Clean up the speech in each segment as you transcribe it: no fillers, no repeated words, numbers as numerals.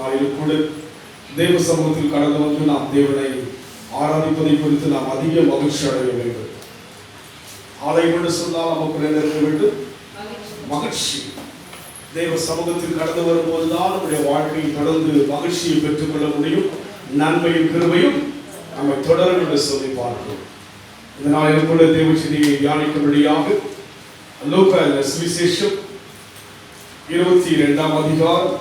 நாளில் கூட தேவ சமூகத்தில் கடந்து வந்து நாம் தேவனை ஆராதிப்பதை குறித்து நாம் அதிக மகிழ்ச்சி அடைய வேண்டும். ஆலயம் என்று சொன்னால் நமக்கு என்ன இருக்க வேண்டும்? மகிழ்ச்சி. தேவ சமூகத்தில் கடந்து வரும்போதுதான் நம்முடைய வாழ்க்கையை தொடர்ந்து மகிழ்ச்சியை பெற்றுக்கொள்ள முடியும். நன்மையும் கிருபையும் நம்மை தொடரும் என்று சொல்லி பார்க்கிறோம். இந்த நாளில் கூட தேவ செய்தியை தியானிக்கும்படியாக லூக்கா சுவிசேஷம் 22ஆம் அதிகாரம்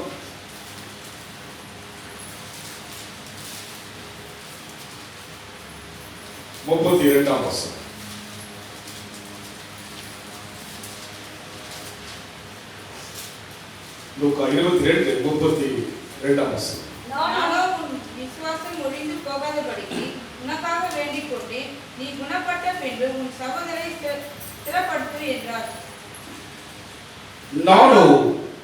32ஆம் வசனம். லூக்கா 22:32ஆம் வசனம். நானோ உன் விசுவாசம் ஒழிந்து போகாதபடிக்கு உனக்காக வேண்டிக் கொண்டேன். நீ குணப்பட்ட பின்பு உன் சகோதரரை ஸ்திரப்படுத்து என்றார். நானோ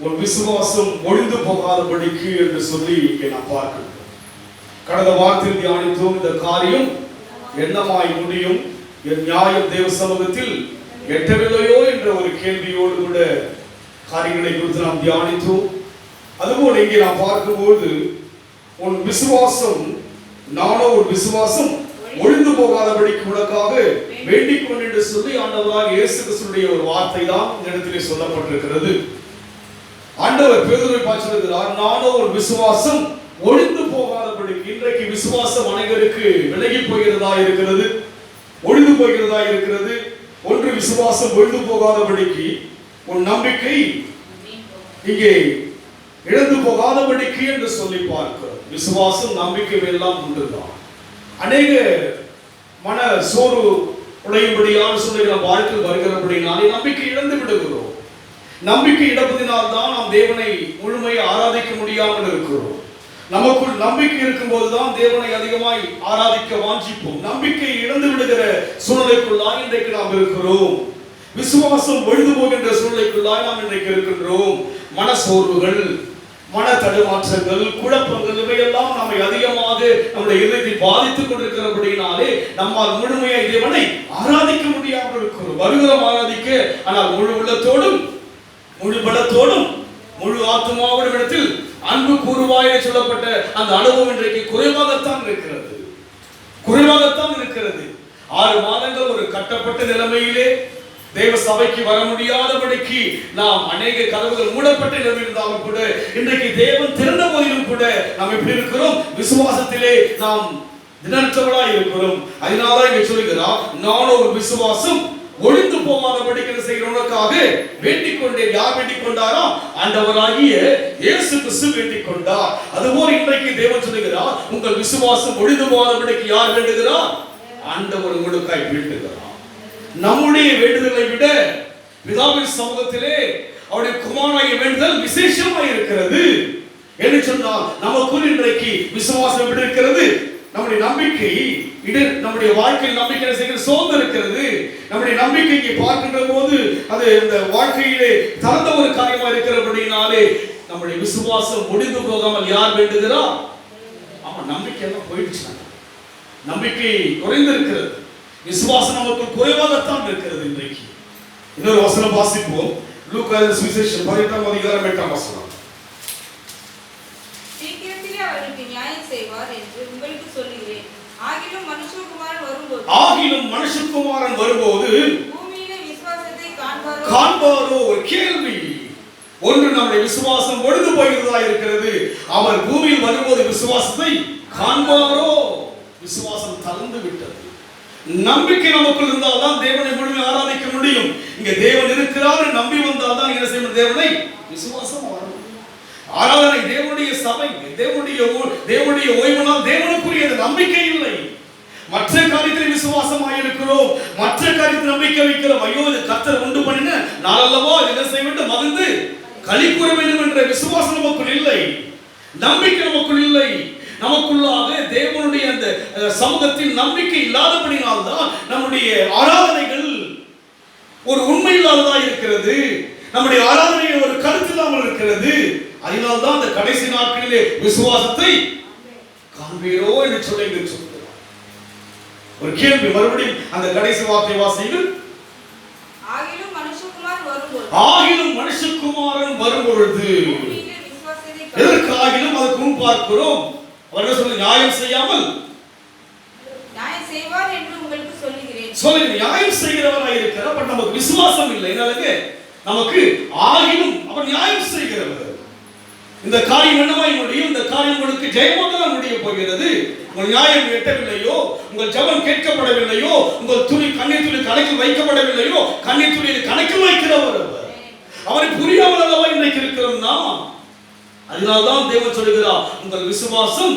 உன் விசுவாசம் ஒழிந்து போகாதபடிக்கு என்று சொல்லி இங்கே நான் பார்க்கிறோம். கடந்த வாரத்தில் தியானித்தோம். இந்த காரியம் என்னமாய் முடியும், என் நியாயம் தேவ சமூகத்தில் எட்டவில்லையோ என்ற ஒரு கேள்வியோடு கூட காரியங்களை குறித்து நாம் தியானித்தோம். அதுபோல இங்கே நாம் பார்க்கும்போது உன் விசுவாசம், நானோ உன் விசுவாசம் ஒழிந்து போகாதபடிக்கு உனக்காக வேண்டிக் கொண்டு என்று சொல்லி ஆண்டவராக இயேசு கிறிஸ்துவினுடைய ஒரு வார்த்தை தான் இந்த இடத்திலே சொல்லப்பட்டிருக்கிறது. ஆண்டவர் பேதுருவை பார்த்து சொல்கிறார், நானோ உன் விசுவாசம் ஒழிந்து போகாதபடிக்கு. இன்றைக்கு விசுவாசம் அனைவருக்கு விலகி போகிறதா இருக்கிறது, ஒழிந்து போகிறதா இருக்கிறது. ஒன்று விசுவாசம் ஒழிந்து போகாதபடிக்கு, உன் நம்பிக்கை இங்கே இழந்து போகாதபடிக்கு என்று சொல்லி பார்க்கிறோம். விசுவாசம் நம்பிக்கை எல்லாம் உண்டுதான். அநேக மன சோர்வு உடையும்படியான சூழ்நிலை வாழ்க்கையில் வருகிறபடினாலே நம்பிக்கை இழந்து விடுகிறோம். நம்பிக்கை இழப்பதினால் தான் நாம் தேவனை முழுமையை ஆராதிக்க முடியாமல் இருக்கிறோம். நமக்குள் நம்பிக்கை இருக்கும்போதுதான் தேவனை அதிகமாய் ஆராதிக்க வாஞ்சிப்போம். நம்பிக்கை இழந்து விடுகிற சூழ்நிலைக்குள்ளாய் இன்றைக்கு நாம் இருக்கிறோம். விசுவாசம் ஒழிந்து போகின்ற சூழ்நிலைக்குள்ளாய் நாம் இன்றைக்கு இருக்கின்றோம். மன சோர்வுகள், மன தடுமாற்றங்கள், குழப்பங்கள் இவையெல்லாம் நம்மை அதிகமாக நம்முடைய இதயத்தை பாதித்துக் கொண்டிருக்கிறபடினாலே நம்மால் முழுமையாக தேவனை ஆராதிக்க முடியாமல் இருக்கிறோம். வருகிறோம் ஆராதிக்க, ஆனால் முழு உள்ளத்தோடும் முழு பலத்தோடும் முழு ஆத்மாவோடும் இடத்தில் அன்பு கூறுவாயே சொல்லப்பட்ட அந்த அனுபவம் இன்றைக்கு குறைவாகத்தான் இருக்கிறது, குறைவாகத்தான் இருக்கிறது. 6 மாதங்கள் ஒரு கட்டப்பட்ட நிலைமையிலே தேவ சபைக்கு வர முடியாதபடிக்கு நாம் அநேக கதவுகள் மூடப்பட்ட நிலையில் இருந்தாலும் கூட இன்றைக்கு தேவன் திறந்த போதிலும் கூட நாம் எப்படி இருக்கிறோம்? விசுவாசத்திலே நாம் திடனற்றவர்களாய் இருக்கிறோம். அதனால இங்கே சொல்கிறார், நானோ ஒரு விசுவாசம் ஒழிந்து போகாதபடிக்கு செய்கிறவனுக்காக வேண்டிக் கொண்டேன். யார் வேண்டிக் கொண்டாரா? ஆண்டவராகிய இயேசு கிறிஸ்து வேண்டிக் கொண்டார். அதுபோல் இன்றைக்கு தேவன் சொல்கிறார், உங்கள் விசுவாசம் ஒழிந்து போகாதபடிக்கு யார் வேண்டுகிறார்? ஆண்டவர் உங்களுக்காய் வேண்டுகிறார். நம்முடைய வேண்டுதலை விட பிதாவின் சமூகத்திலே அவருடைய குமாரனாகிய வேண்டுதல் விசேஷமாய் இருக்கிறது என்று சொன்னால், நமக்குள் இன்றைக்கு விசுவாசம் எப்படி இருக்கிறது? நம்முடைய நம்பிக்கை நம்முடைய வாழ்க்கையில் நம்பிக்கை செய்கிற சோர்ந்து இருக்கிறது. நம்முடைய நம்பிக்கைக்கு பார்க்கின்ற போது அது இந்த வாழ்க்கையிலே தகுந்த ஒரு காரியமா இருக்கிறபடினாலே நம்முடைய விசுவாசம் முடிந்து போகாமல் யார் வேண்டுகிறார்? ஆமா, நம்பிக்கை எல்லாம் போயிடுச்சு. நம்பிக்கை குறைந்து இருக்கிறது. விசுவாசம் நமக்கு குறைவாகத்தான் இருக்கிறது. இன்றைக்கு இன்னொரு வசனம் வாசிப்போம். லூக்கா சுவிசேஷம் 18ஆம் அதிகாரம் 8ஆம் வசனம். சீக்கிரத்திலே அவருக்கு நியாயம் செய்வார் என்று உங்களுக்கு சொல்லுகிறேன். ஆகிலும் மனுஷகுமாரன் வரும்போது பூமியிலே விசுவாசத்தை காண்பாரோ? ஒரு கேள்வி. ஒன்று, நம்முடைய விசுவாசம் ஒழிந்து போகிறதா இருக்கிறது. அவர் பூமியில் வரும்போது விசுவாசத்தை காண்பாரோ? விசுவாசம் தளர்ந்து விட்டது. நம்பிக்கை நமக்குள் இருந்தால் தான் தேவனை முழுமையாக ஆராதிக்க முடியும். இங்க தேவன் இருக்கிறார் நம்பி வந்தால் தான் என்ன செய்ய முடியும்? தேவனை விசுவாசம் வரும். ஆராதனை தேவனுடைய சபை, தேவனுடைய ஓய்வு நாள் தேவனுக்குரியது. நம்பிக்கை இல்லை. மற்ற காரியத்தில் விசுவாசமாக இருக்கிறோம், மற்ற காரியத்தில் நம்பிக்கை வைக்கிறோம். ஐயோ, இது கர்த்தர் உண்டு பண்ணின நாளல்லவோ, என்ன செய்ய வேண்டும்? மகிழ்ந்து களி கூற வேண்டும் என்ற விசுவாசம் நமக்குள் இல்லை, நம்பிக்கை நமக்குள் இல்லை. நமக்குள்ளாக தேவனுடைய அந்த சமூகத்தில் நம்பிக்கை இல்லாதபடினால் தான் நம்முடைய ஆராதனைகள் ஒரு உண்மை இல்லாததா இருக்கிறது. நம்முடைய ஆராதனை ஒரு கருத்து இல்லாமல் இருக்கிறது. அதனால் தான் அந்த கடைசி நாட்களிலே விசுவாசத்தை காண்பீரோ என்று சொல்லி சொல்கிறார். ஒரு கேள்வி மறுபடியும் அந்த கடைசி வார்த்தை வாசியுங்கள். ஆகிலும் மனுஷகுமாரன் வரும்பொழுது, எதற்காகிலும் அதுக்கு பார்க்கிறோம். அவர் என்ன சொல்றார்? நியாயம் செய்யாமல் நியாயம் செய்வார் என்று உங்களுக்கு சொல்லுகிறேன். சொல்லுங்க, நியாயம் செய்கிறவராய் இருக்கிறார். பட் நமக்கு விசுவாசம் இல்லை. என்னது? நமக்கு ஆகிலும் அவர் நியாயம் செய்கிறவர். இந்த காரியம் என்னமாய் முடியும்? இந்த காரியம் உங்களுக்கு ஜெயமாக தான் முடிய போகிறது. உங்கள் நியாயம் எட்டவில்லையோ, உங்கள் ஜெபம் கேட்கப்படவில்லையோ, உங்கள் துளி கண்ணீர் துளி கணக்கில் வைக்கப்படவில்லையோ, கண்ணீர் துளியில் கணக்கில் வைக்கிறவர் அவர். அவரை புரியாமல் அல்லவா இன்றைக்கு இருக்கிறோம்னா? அதனால்தான் தேவன் சொல்கிறார், உங்கள் விசுவாசம்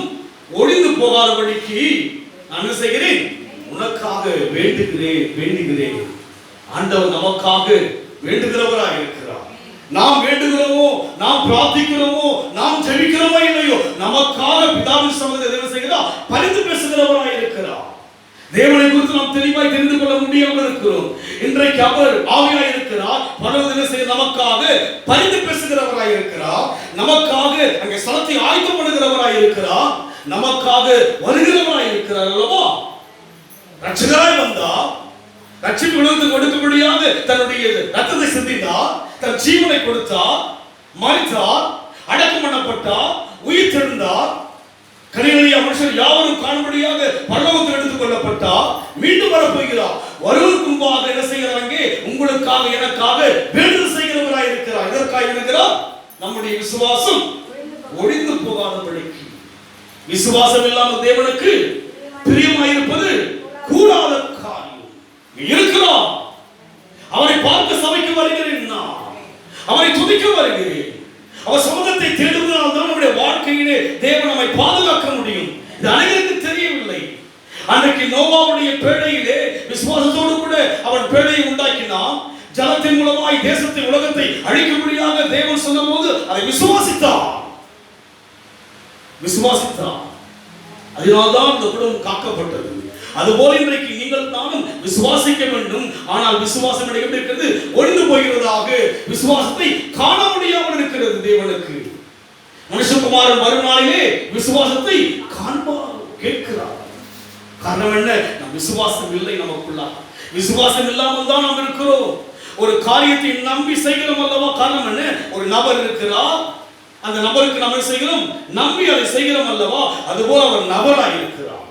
ஒழிந்து போகாதபடிக்கு நான் என்ன செய்கிறேன்? உனக்காக வேண்டுகிறேன். ஆண்டவர் நமக்காக வேண்டுகிறவராக இருக்கிறார். நாம் வேண்டுகிறோமோ, நாம் பிரார்த்திக்கிறோமோ, நாம் ஜெபிக்கிறோமோ இல்லையோ, நமக்காக பிதாவின் சமூகத்தில் என்ன செய்கிறார்? பரிந்து பேசுகிறவராக இருக்கிறார். தேவனை குறித்து நாம் தெளிவாய் தெரிந்து கொள்ள முடியாமல் இருக்கிறோம். இன்றைக்கு அவர் ஆவியாய் இருக்கிறார். பரலோகத்தில் செய்ய நமக்காக பரிந்து பேசுகிறவராய் இருக்கிறார். நமக்காக அங்கே ஸ்தலத்தை ஆயத்தம் பண்ணுகிறவராய் இருக்கிறார். நமக்காக வருகிறவராய் இருக்கிறார் அல்லவா? ரட்சகராய் வந்தார். ரட்சிப்பு உலகத்துக்கு கொடுக்க முடியாத தன்னுடைய ரத்தத்தை சிந்தினார். தன் ஜீவனை கொடுத்தார். மரித்தார். அடக்கம் பண்ணப்பட்டார். உயிர் தெழுந்தார். கலிலேயா மனுஷர் யாவரும் காணும்படியாக பரலோகத்தில் எடுத்துக் கொள்ளப்பட்டார். மீண்டும் வரப்போகிறார். வருவதற்கு முன்பாக என்ன செய்கிறாங்க? உங்களுக்காக எனக்காக வேண்டுதல் செய்கிறவராய் இருக்கிறார். எதற்காக இருக்கிறார்? நம்முடைய விசுவாசம் ஒழிந்து போகாதபடிக்கு. விசுவாசம் இல்லாமல் தேவனுக்கு பிரியமாயிருப்பது கூடாத காரியம். இருக்கிறோம். அவரை பார்க்க சபைக்கு வருகிறேன். நான் அவரை துதிக்க வருகிறேன். அவர் சமூகத்தை தேடுவதால் தான் நம்முடைய வாழ்க்கையிலே தேவன் நம்மை பாதுகாக்க முடியும். இது அனைவருக்கு தெரியவில்லை. அன்றைக்கு நோவாவுடைய பேழையிலே விசுவாசத்தோடு கூட அவன் பேழையை உண்டாக்கினான். ஜலத்தின் மூலமாய் தேசத்தை உலகத்தை அழிக்கும்படியாக தேவன் சொன்னபோது அதை விசுவாசித்தான். அதனால்தான் இந்த குடும்பம் காக்கப்பட்டது. அதுபோல இன்றைக்கு நீங்கள் நானும் விசுவாசிக்க வேண்டும். ஆனால் விசுவாசம் எப்படி இருக்கிறது? ஒழிந்து போகிறதாக, விசுவாசத்தை காண முடியாமல் இருக்கிறது தேவனுக்கு. மனுஷகுமாரன் மறுநாளிலே விசுவாசத்தை காண்பார், கேட்கிறார். காரணம் என்ன? நம் விசுவாசம் இல்லை நமக்குள்ள. விசுவாசம் இல்லாமல் தான் நாம் இருக்கிறோம். ஒரு காரியத்தை நம்பி செய்கிறோம் அல்லவா? காரணம் என்ன? ஒரு நபர் இருக்கிறார். அந்த நபருக்கு நம்ம செய்கிறோம், நம்பி அதை செய்கிறோம் அல்லவா? அதுபோல அவர் நபராய் இருக்கிறார்.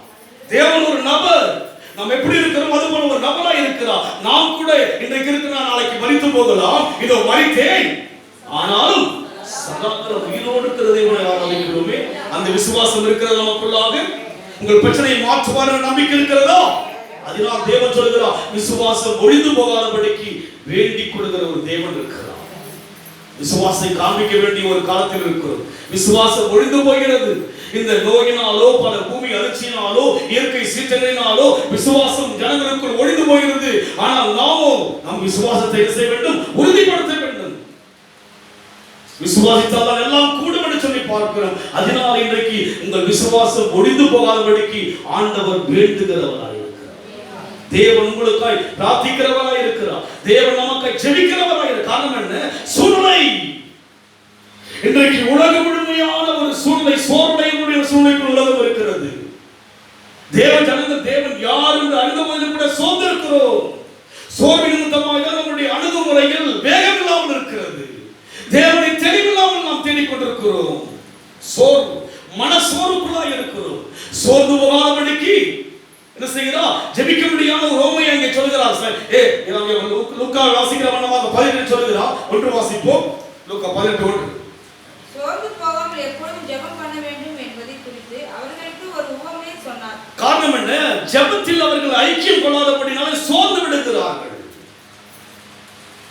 தேவன் ஒரு நபர். நாம் எப்படி இருக்கிறோம் அதுபோல ஒரு நபராய் இருக்கிறார். நாம் கூட இன்றைக்கு இருக்கிற நாளைக்கு மரித்து போகலாம். இதோ மரித்தேன், ஆனாலும் சதாகாலம் உயிரோடு இருக்கிற தேவனை ஆராதிக்கிறோமே. அந்த விசுவாசம் இருக்கிறது நமக்குள்ளாக. உங்கள் பிரச்சனையை மாற்றுவார் நம்பிக்கை இருக்கிறதா? அதனால் தேவன் சொல்கிறார், விசுவாசம் ஒழிந்து போகாதபடிக்கு வேண்டிக் கொள்கிற ஒரு தேவன் இருக்கிறார். விசுவாசத்தை காண்பிக்க வேண்டிய ஒரு காலத்தில் இருக்கிறோம். விசுவாசம் ஒழிந்து போகிறது. இந்த நோயினாலோ, பல பூமி அதிர்ச்சியினாலோ, இயற்கை சீற்றங்களினாலோ விசுவாசம் ஜனங்களுக்குள் ஒழிந்து போகிறது. ஆனால் நாமோ நம் விசுவாசத்தை செய்ய வேண்டும், உறுதிப்படுத்த வேண்டும். விசுவாசித்தால் எல்லாம் கூடும் என்று சொல்லி பார்க்கிறோம். அதனால் இன்றைக்கு உங்கள் விசுவாசம் ஒழிந்து போகாதபடிக்கு ஆண்டவர் வேண்டுகிறவராய் இருக்கிறார். தேவன் உங்களுக்காய் பிரார்த்திக்கிறவராய் இருக்கிறார். தேவன் நமக்காய் ஜெபிக்கிறவராய் இருக்கிறார். காரணம் என்ன? சூழ்நிலை. இன்றைக்கு உலகம் முழுமையான ஒரு சூழ்நிலை, சோர்வுடைய சூழ்நிலைக்கு உலகம் இருக்கிறது. தேவன் யார் என்று அறிந்தபோது கூட சோர்ந்திருக்கிறோம். சோர்வு நிமித்தமாக நம்முடைய அணுகுமுறைகள் வேகம் இல்லாமல் இருக்கிறது. தேவனை தெளிவில்லாமல் நாம் தேடிக்கொண்டிருக்கிறோம். சோர்வு, மனசோர்வுக்குள்ளாய் இருக்கிறோம். சோர்ந்து போகாதபடிக்கு என்ன செய்கிறா? ஜெபிக்க முடியாத ரோமையை அங்கே சொல்கிறார். லூக்கா வாசிக்கிற வண்ணமாக 18 சொல்கிறார். ஒன்று வாசிப்போம். லூக்கா 18:1. சோர்ந்து போகாமல் எப்பொழுதும் ஜெபம் பண்ண வேண்டும் என்பதை குறித்து அவர்களுக்கு ஒரு உவமையை சொன்னார். காரணம் என்ன? ஜெபத்தில் அவர்கள் ஐக்கியம் கொள்ளாதபடினாலே சோர்ந்து விடுகிறார்கள்.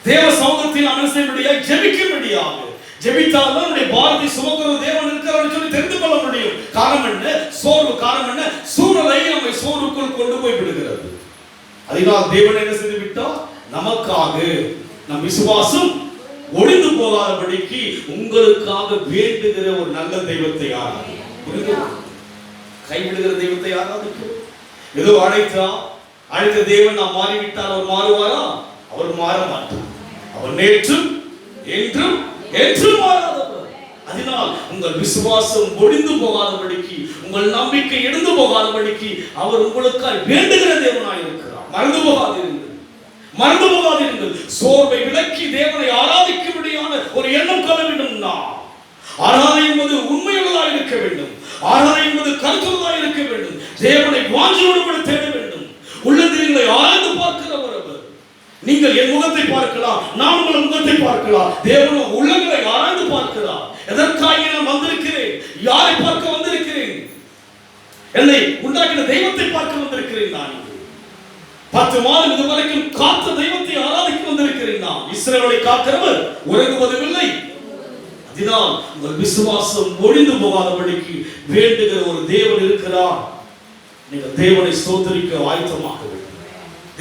தேவ சமூகத்தில் அமர்ந்தபடியாக ஜெபிக்கும்படியாக ஜெபித்தால் தான் நம்முடைய பாரதி சுமக்கிற தேவன் இருக்கிறார் சொல்லி தெரிந்து கொள்ள முடியும். காரணம் என்ன? சோர்வு. காரணம் என்ன? சூழ்நிலை நம்மை சோர்வுக்குள் கொண்டு போய் விடுகிறது. அதனால் தேவன் என்ன செய்து விட்டார்? நமக்காக நம் விசுவாசம் ஒழிந்து போகாதபடிக்கு உங்களுக்காக வேண்டுகிற ஒரு நல்ல தெய்வத்தை ஆராதிக்கிறோம். கைவிடுகிற தெய்வத்தை ஆராதிக்கிறோம். ஏதோ அழைத்த தேவன் நாம் மாறிவிட்டால் அவர் மாறுவாரா? அவர் மாற மாட்டார். அவர் நேற்றும் என்றும் என்றும் மாறாதவர். அதனால் உங்கள் விசுவாசம் ஒழிந்து போகாதபடிக்கு, உங்கள் நம்பிக்கை இழந்து போகாதபடிக்கு அவர் உங்களுக்காக வேண்டுகிற தேவனாய் இருக்கிறார். மறந்து போகாதீர்கள். சோர்வை விலக்கி தேவனை ஆராதிக்கும்படியான ஒரு எண்ணம் கொள்ள வேண்டும். நாம் ஆராதிக்கும் போது உண்மையுள்ளதாக இருக்க வேண்டும். ஆராதனை என்பது கருத்துள்ளதாக இருக்க வேண்டும். தேவனை வாஞ்சையோடு தேட வேண்டும். உள்ளத்திலே ஆராய்ந்து பார்க்கிறவர் அவர். நீங்கள் என் முகத்தை பார்க்கலாம், நான் உங்கள் முகத்தை பார்க்கலாம். தேவன் உள்ளங்களை ஆராய்ந்து பார்க்கிறார். எதற்காக நான் வந்திருக்கிறேன்? யாரை பார்க்க வந்திருக்கிறேன்? என்னை உண்டாக்கின தெய்வத்தை பார்க்க வந்திருக்கிறேன். நான் 10 மாதம் இதுவரைக்கும் காத்த தெய்வத்தை ஆராதிக்க வந்திருக்கிறேன். நான் இஸ்ரவேலை காக்கிறவர் உறங்குவதும் இல்லை. அதனால் உங்கள் விசுவாசம் ஒழிந்து போகாதபடிக்கு வேண்டுகிற ஒரு தேவன் இருக்கிறார். நீங்கள் தேவனை ஸ்தோத்திரிக்க ஆயத்தமாக வேண்டும்.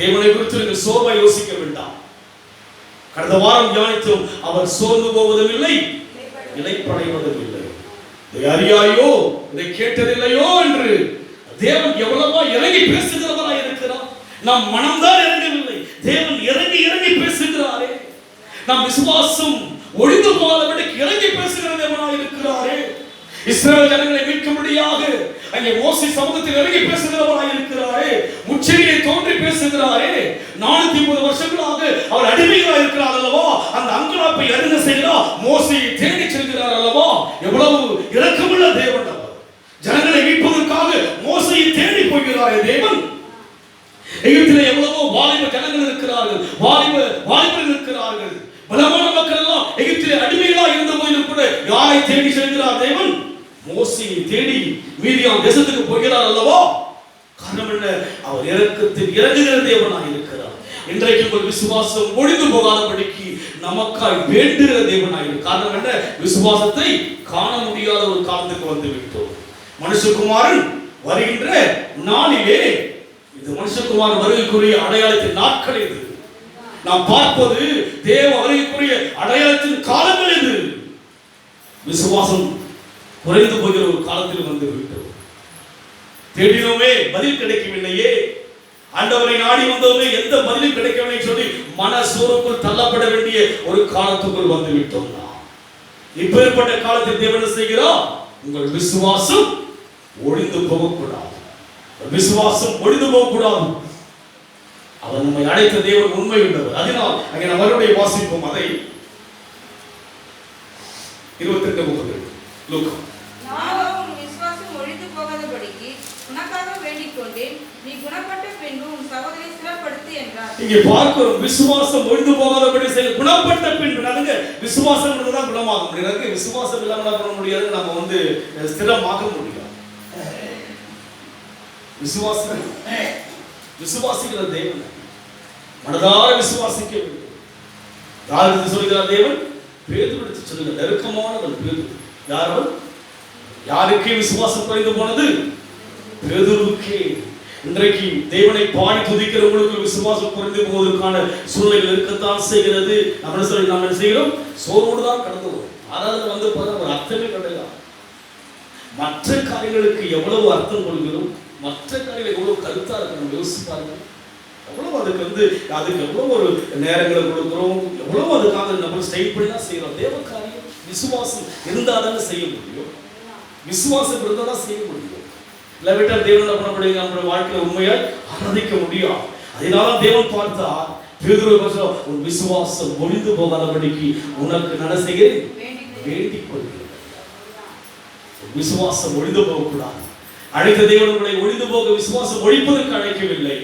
தேவனை குறித்து நீங்கள் சோர்வாய் யோசிக்க வேண்டாம். கடந்த வாரம் தியானித்தோம், அவர் சோர்ந்து போவதும் இல்லை, இளைப்படைவதும் இல்லை. இதை அறியாயோ, இதை கேட்டதில்லையோ என்று தேவன் எவ்வளவா இறங்கி பேசுகிறவராய் இருக்கிறார். நம் மனம்தான் இறங்கவில்லை, தேவன் இறங்கி இறங்கி பேசுகிறாரே. நம் விசுவாசம் ஒழிந்து போகாதபடிக்கு இறங்கி பேசுகிற தேவனாய் இருக்கிறாரே. இஸ்ரவேல் ஜனங்களை மீட்கும்படியாக அங்கே மோசே சமூகத்தில் இறங்கி பேசுகிறவராய் இருக்கிறாரே. முச்செடியை தோன்றி பேசுகிறாரே. 430 வருஷங்களாக அவர் அடிமைகளாக இருக்கிறார் அல்லவா. அந்த அங்கலாப்பை அறிந்து செய்கிறார். மோசையை தேடி செல்கிறார் அல்லவா. எவ்வளவு இரக்கமுள்ள தேவன் அவர். ஜனங்களை மீட்பதற்காக மோசையை தேடி போகிறாரே தேவன். எகிப்திலே எவ்வளவோ வாலிப ஜனங்கள் இருக்கிறார்கள், வாலிபர்கள் இருக்கிறார்கள். பலமான மக்கள் எல்லாம் எகிப்திலே அடிமைகளாக இருந்த போதிலும் கூட யாரை தேடி செல்கிறார் தேவன்? மோசையை தேடி மீதியான் தேசத்துக்கு போகிறார் அல்லவா. காரணம் என்ன? அவர் இரக்கத்தில் இறங்குகிற தேவனாக இருக்கிறார். இன்றைக்கு உங்கள் விசுவாசம் ஒழிந்து போகாதபடிக்கு நமக்காய் வேண்டுகிற தேவனாக இருக்கிறார். காரணம் என்ன? விசுவாசத்தை காண முடியாத ஒரு காலத்துக்கு வந்து விட்டோம். மனுஷகுமாரன் வருகின்ற நாளிலே இது மனுஷகுமாரன் வருகைக்குரிய அடையாளத்தின் நாட்கள் இது. நாம் பார்ப்பது தேவ வருகைக்குரிய அடையாளத்தின் காலங்கள் இது. விசுவாசம் குறைந்து போகிற ஒரு காலத்தில் வந்து விட்டோம். தேடினோமே, பதில் கிடைக்கவில்லையே. ஆண்டவரை நாடி வந்தோமே, எந்த பதிலும் கிடைக்கவில்லை சொல்லி மன சோர்வுக்குள் தள்ளப்பட வேண்டிய ஒரு காலத்துக்குள் வந்து விட்டோம். இப்பேற்பட்ட காலத்தில் தேவன் செய்கிறார், உங்கள் விசுவாசம் ஒழிந்து போகக்கூடாது. விசுவாசம் ஒழிந்து போகக்கூடாது. அவர் நம்மை அழைத்த தேவன் உண்மை உள்ளவர். அதனால் அங்கே நாம் மறுபடியும் வாசிப்போம். அதை 22:30 லூக்கா. நான் உன் விசுவாசம் ஒழிந்து போகாதபடிக்கு உனக்காக வேண்டிக் கொண்டேன். நீ குணப்பட்ட பின்பு உன் சகோதரியை ஸ்திரப்படுத்து என்றார். இங்கே பார்க்கிறோம், விசுவாசம் ஒழிந்து போகாதபடி குணப்பட்ட பின்பு. நாங்க விசுவாசம் தான் குணமாக முடியாது. விசுவாசம் இல்லாமல் பண்ண முடியாது. நம்ம ஸ்திரமாக்க முடியாது. விசுவாசிக்கிற தேவன் மனதார விசுவாசிக்க வேண்டும். யாருக்கு சொல்கிறார் தேவன்? பேதுருவிற்கு சொல்லுங்க. நெருக்கமானவன் பேதுரு. யாரவன்? யாருக்கே விசுவாசம் குறைந்து போனது? பேதுருவுக்கே. இன்றைக்கு தேவனை பாடி துதிக்கிறவங்களுக்கு விசுவாசம் குறைந்து போவதற்கான சூழ்நிலைகள் இருக்கத்தான் செய்கிறது. நம்ம என்ன செய்கிறோம்? சோர்வோடு தான் கடந்து வரும். அதாவது ஒரு அர்த்தமே கிடையாது. மற்ற காரியங்களுக்கு எவ்வளவு அர்த்தம் கொள்கிறோம், மற்ற காரியங்கள் எவ்வளவு கருத்தா இருக்கணும் யோசிப்பார்கள். எவ்வளவு அதுக்கு எவ்வளவு ஒரு நேரங்களை கொடுக்கிறோம், எவ்வளவு அதுக்காக நம்ம ஸ்டைல் பண்ணி தான் செய்யறோம். தேவ காரியம் விசுவாசம் இருந்தாதானே செய்ய முடியும். விசுவாசம் இருந்தாதான் செய்ய முடியும். இல்லை விட்டால் தேவன் பண்ணப்படுங்க நம்மளுடைய வாழ்க்கையில உண்மையால் ஆராதிக்க முடியும். அதனால தேவன் பார்த்தா பேதுருவை உன் விசுவாசம் ஒழிந்து போகாதபடிக்கு உனக்கு நான் செய்கிறேன் வேண்டிக் கொள்கிறேன். விசுவாசம் ஒழிந்து போகக்கூடாது. அழைத்த தேவன் உங்களை ஒழிந்து போக விசுவாசம் ஒழிப்பதற்கு அழைக்கவில்லை.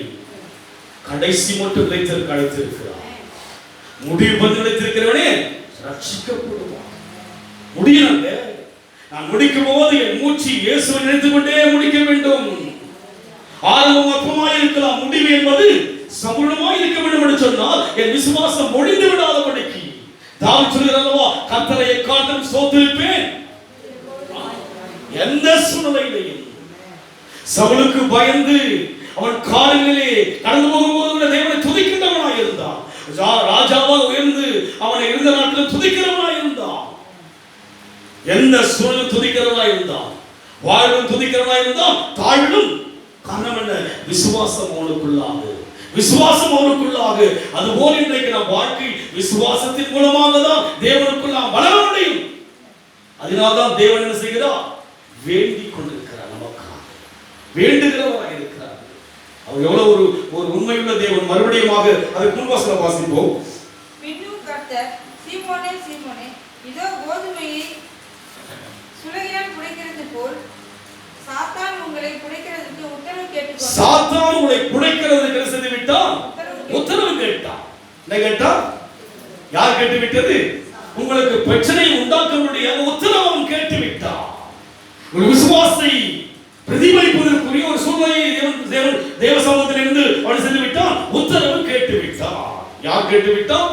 கடைசி மட்டும் நிலைத்திருக்க அழைத்திருக்கிறார். முடிவு பண்ணி நிலைத்திருக்கிறவனே ரட்சிக்கப்படுவான். முடியல. நான் முடிக்கும் போது என் மூச்சு இயேசுவை நினைத்துக் கொண்டே முடிக்க வேண்டும். ஆரம்பம் அற்பமாய் இருக்கலாம், முடிவு என்பது சமூலமாய் இருக்க வேண்டும் என்று சொன்னால் என் விசுவாசம் ஒழிந்து விடாதபடிக்கு தாவீது சொல்கிறார், கர்த்தரை எக்காலத்திலும் ஸ்தோத்திரிப்பேன். எந்த சூழ்நிலையிலையும் சவுலுக்கு பயந்து அவன் காலிலே கடந்து போகும்போது தேவனை துதிக்கின்றவனாய் இருந்தான். ராஜாவாக உயர்ந்து அவனை இருந்த நாட்டில் துதிக்கிறவனாய் இருந்தான். எந்த சூழ்நிலை துதிக்கிறவனாய் இருந்தான். வாழ்வும் துதிக்கிறவனாய் இருந்தான், தாழ்வும். காரணம் என்ன? விசுவாசம் அவனுக்குள்ளாக, விசுவாசம் அவனுக்குள்ளாக. அதுபோல் இன்றைக்கு நம் வாழ்க்கை விசுவாசத்தின் மூலமாக தான் தேவனுக்குள் நாம் வளர முடியும். அதனால்தான் தேவன் என்ன செய்கிறார்? வேண்டிக் கொண்டிருக்கிறார். நமக்காக வேண்டுகிறவராக இருக்கிறார். அவர் எவ்வளவு ஒரு உண்மையுள்ள தேவன். மறுபடியும் அதுக்கு முன்வாசல வாசிப்போம். பின்னும் கர்த்தர், சீமோனே சீமோனே, இதோ கோதுமையை சுலகினால் குடைக்கிறது போல் உங்களை குடைக்கிறதுக்கு உத்தரவு கேட்டுக்கொண்டான். சாத்தான் உங்களை குடைக்கிறதுக்கு என்ன செய்து விட்டான்? உத்தரவு கேட்டான். என்ன கேட்டான்? யார் கேட்டு விட்டது? உங்களுக்கு பிரச்சனையை உண்டாக்க முடியாத உத்தரவு அவன் கேட்டு விட்டான். ஒரு விசுவாசத்தை பிரதிபலிப்பதற்குரிய ஒரு சூழ்நிலையை தேவ சமூகத்திலிருந்து அவன் செய்து விட்டான். உத்தரவு கேட்டு விட்டான். யார் கேட்டு விட்டான்?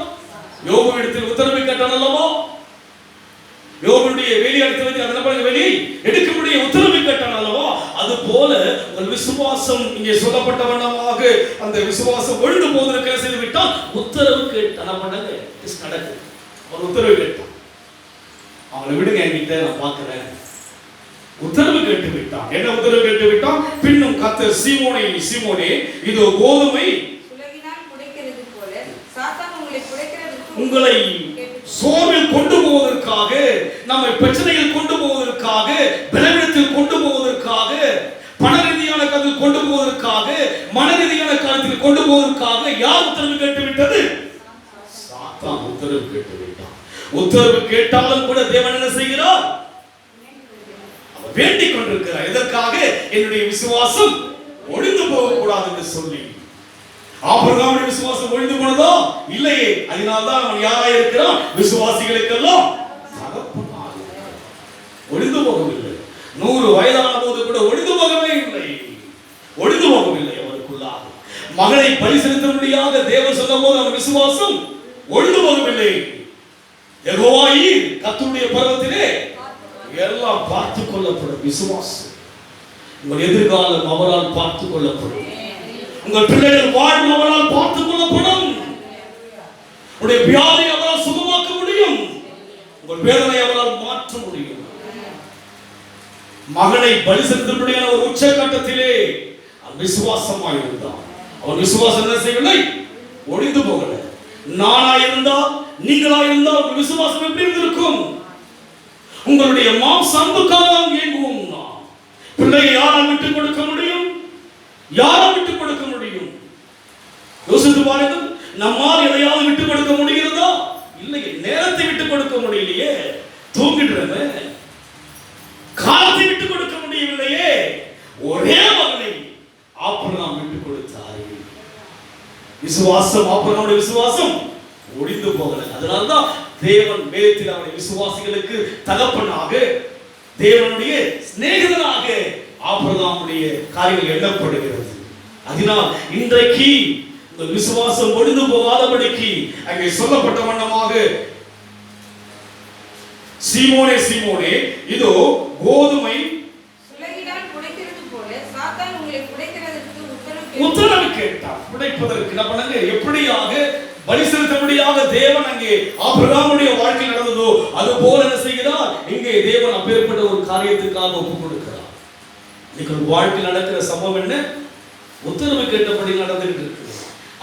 யோபு இடத்தில் உத்தரவு கேட்டான் அல்லவா? யோபுடைய வேலி அடுத்து வைத்து அதன் வெளியை எடுக்க முடிய உத்தரவு கேட்டான் அல்லவா? அது போல ஒரு விசுவாசம் இங்கே சொல்லப்பட்ட வண்ணமாக அந்த விசுவாசம் ஒழுங்கு போவதற்கு செய்து விட்டால் உத்தரவு கேட்டான். நடக்குது. அவன் உத்தரவு கேட்டான். அவனை விடுங்க, என்கிட்ட நான் பார்க்கிறேன். உத்தரவு கேட்டு விட்டான். என்ன உத்தரவு கேட்டு விட்டான்? பின்னும் கர்த்தர் சீமோனே, சீமோனே, இதோ கோதுமை சுலகினால் குடைக்கிறது போல சாத்தான் உங்களை குடைக்கிறதுக்கு உங்களை சோர்வில் கொண்டு போவதற்காக, நம்மை பிரச்சனையில் கொண்டு போவதற்காக, பலவீனத்தில் கொண்டு போவதற்காக, பண ரீதியான காரியத்தில் கொண்டு போவதற்காக, மன ரீதியான காரியத்தில் கொண்டு போவதற்காக யார் உத்தரவு கேட்டு விட்டது? சாத்தான் உத்தரவு கேட்டு விட்டான். உத்தரவு கேட்டாலும் கூட தேவன் என்ன செய்கிறார்? அவர் வேண்டிக் கொண்டிருக்கிறார். எதற்காக? என்னுடைய விசுவாசம் ஒழிந்து போகக்கூடாது என்று சொல்லி. ஆபிரகாமுடைய விசுவாசம் ஒழிந்து போனதோ? இல்லையே. அதனால்தான் அவன் யாராய் இருக்கிறான்? விசுவாசிகளுக்கெல்லாம் தகப்பனாய். ஒழிந்து போகவில்லை. 100 வயதான போது கூட ஒழிந்து போகவே இல்லை. ஒழிந்து போகவில்லை அவருக்குள்ளாக. மகளை பலி செலுத்த முடியாத தேவன் சொன்ன போது அவன் விசுவாசம் ஒழிந்து போகவில்லை. யெகோவாயி கர்த்தருடைய பர்வத்திலே எல்லாம் பார்த்துக் கொள்ளப்படும். விசுவாசம் உங்கள் எதிர்காலம் அவரால் பார்த்துக் கொள்ளப்படும். உங்கள் பிள்ளைகள் வாழ்வு அவரால் பார்த்துக் கொள்ளப்படும். உங்களுடைய வியாதி அவரால் சுகமாக்க முடியும். உங்கள் வேதனை அவரால் மாற்ற முடியும். மகனை பலி செலுத்தும்படியான ஒரு உச்சகட்டத்திலே விசுவாசமாய் இருந்தான். அவன் விசுவாசம் என்ன செய்யவில்லை? ஒழிந்து போகல. நானா இருந்தால், நீங்களா இருந்தால் உங்கள் விசுவாசம் எப்படி இருந்திருக்கும்? உங்களுடைய மாம்சம்புக்காக ஏங்குவோம். பிள்ளையை யாரால் விட்டுக் கொடுக்க முடியும்? யாரை விட்டுக் கொடுக்க முடியும்? யோசித்து பாருங்கள். நம்மால் எதையாவது விட்டுக் கொடுக்க முடிகிறதா? இல்லையே. நேரத்தை விட்டுக் கொடுக்க முடியலையே. தூங்கிடுறமே. காலத்தை விட்டுக் கொடுக்க முடியவில்லையே. ஒரே மகனை ஆபிரகாம் விட்டுக் கொடுத்தார். விசுவாசம், ஆபிரகாமுடைய விசுவாசம் ஒழிந்து போகல. அதனால்தான் தேவன் வேதத்தில் அவருடைய விசுவாசிகளுக்கு தகப்பனாக, தேவனுடைய சிநேகிதனாக ஆபிரகாமுடைய காரியங்கள் எண்ணப்படுகிறது. அதனால் இன்றைக்கு இந்த விசுவாசம் ஒழிந்து போகாதபடிக்கு அங்கே சொல்லப்பட்ட வண்ணமாக, சீமோனே, சீமோனே, இதோ கோதுமை சுலகினால் குடைக்கிறது போல சாத்தான் உங்களை குடைக்கிறதுக்கு உத்தரவு கேட்டார். குடைப்பதற்கு நம்ம எப்படியாக பலி செலுத்த முடியாத தேவன் அங்கே ஆபிரகாமுடைய வாழ்க்கை நடந்ததோ அது போல என்ன செய்கிறார்? இங்கே தேவன் அப்பேற்பட்ட ஒரு காரியத்துக்காக ஒப்புக் கொடுக்கிறார். இன்னைக்கு வாழ்க்கையில் நடக்கிற சம்பவம் என்ன? உத்தரவு கேட்டபடி நடந்துட்டு இருக்கு.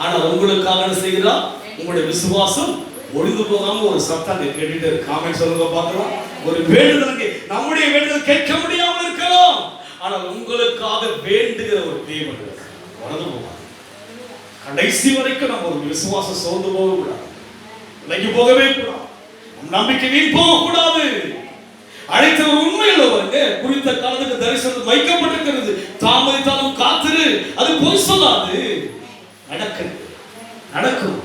ஆனால் உங்களுக்காக என்ன செய்கிறார்? உங்களுடைய விசுவாசம் ஒழிந்து போகாம ஒரு சத்தம் அங்க கேட்டுட்டு இருக்கு. காமெண்ட் சொல்லுங்க பார்க்கலாம். ஒரு வேண்டுதல், நம்முடைய வேண்டுதல் கேட்க முடியாமல் இருக்கலாம், ஆனால் உங்களுக்காக வேண்டுகிற ஒரு தேவன் வளர்ந்து போவார். கடைசி வரைக்கும் நம்ம ஒரு விசுவாசம் சோர்ந்து போக கூடாது, விலகி போகவே கூடாது, நம்பிக்கை வீண் போக கூடாது. அழைத்தவர் உண்மையுள்ளவருங்க. குறித்த காலத்துக்கு தரிசனம் வைக்கப்பட்டிருக்கிறது. தாமதித்தாலும் காத்திரு, அது பொய் சொல்லாது. நடக்கும்.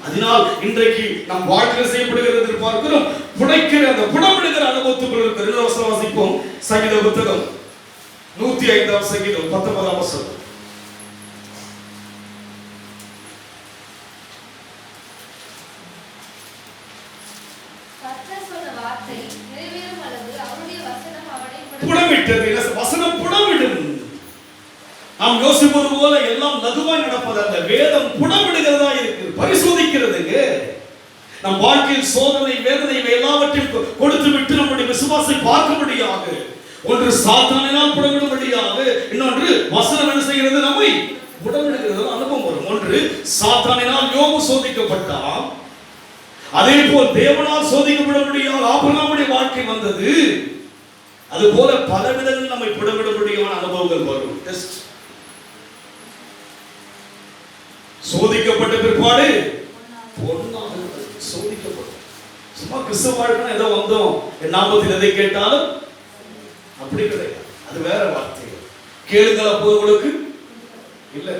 அதனால் இன்றைக்கு நம் வாழ்க்கையில் செய்யப்படுகிறது பார்க்கிறோம். புடைக்கிற அந்த புடமிடுகிற அனுபவத்துக்குள் இருக்கிற வசனம் வாசிப்போம். சங்கீத புத்தகம் 105 சங்கீதம் 19 வசனம். புடமிட்டது வசனம் புடமிடும். நாம் யோசிப்பது போல எல்லாம் லகுவாய் நடப்பதல்ல. வேதம் புடமிடுகிறதா இருக்கு, பரிசோதிக்கிறதுங்க. நம் வாழ்க்கையில் சோதனை, வேதனை எல்லாவற்றையும் கொடுத்து விட்டு நம்முடைய விசுவாசத்தை பார்க்கும்படியாக, ஒன்று சாத்தானினால் புடமிடும்படியாக, இன்னொன்று வசனம் என்ன செய்கிறது? நம்மை புடமிடுகிறது அனுபவம் வரும். ஒன்று சாத்தானினால் யோபு சோதிக்கப்பட்டான், அதே போல் தேவனால் சோதிக்கப்படும்படியாக ஆபிரகாமுடைய வாழ்க்கை வந்தது. அது போல பல விதங்களில் நம்மை புடமிடும்படியான அனுபவங்கள் வரும். சோதிக்கப்பட்ட பிற்பாடு பொன்னாக சோதிக்கப்படும். சும்மா கிறிஸ்தவ வாழ்க்கை ஏதோ வந்தோம், என் நாமத்தில் எதை கேட்டாலும் அப்படி கிடையாது. அது வேற வார்த்தை. கேளுங்கள் அப்போது உங்களுக்கு இல்ல.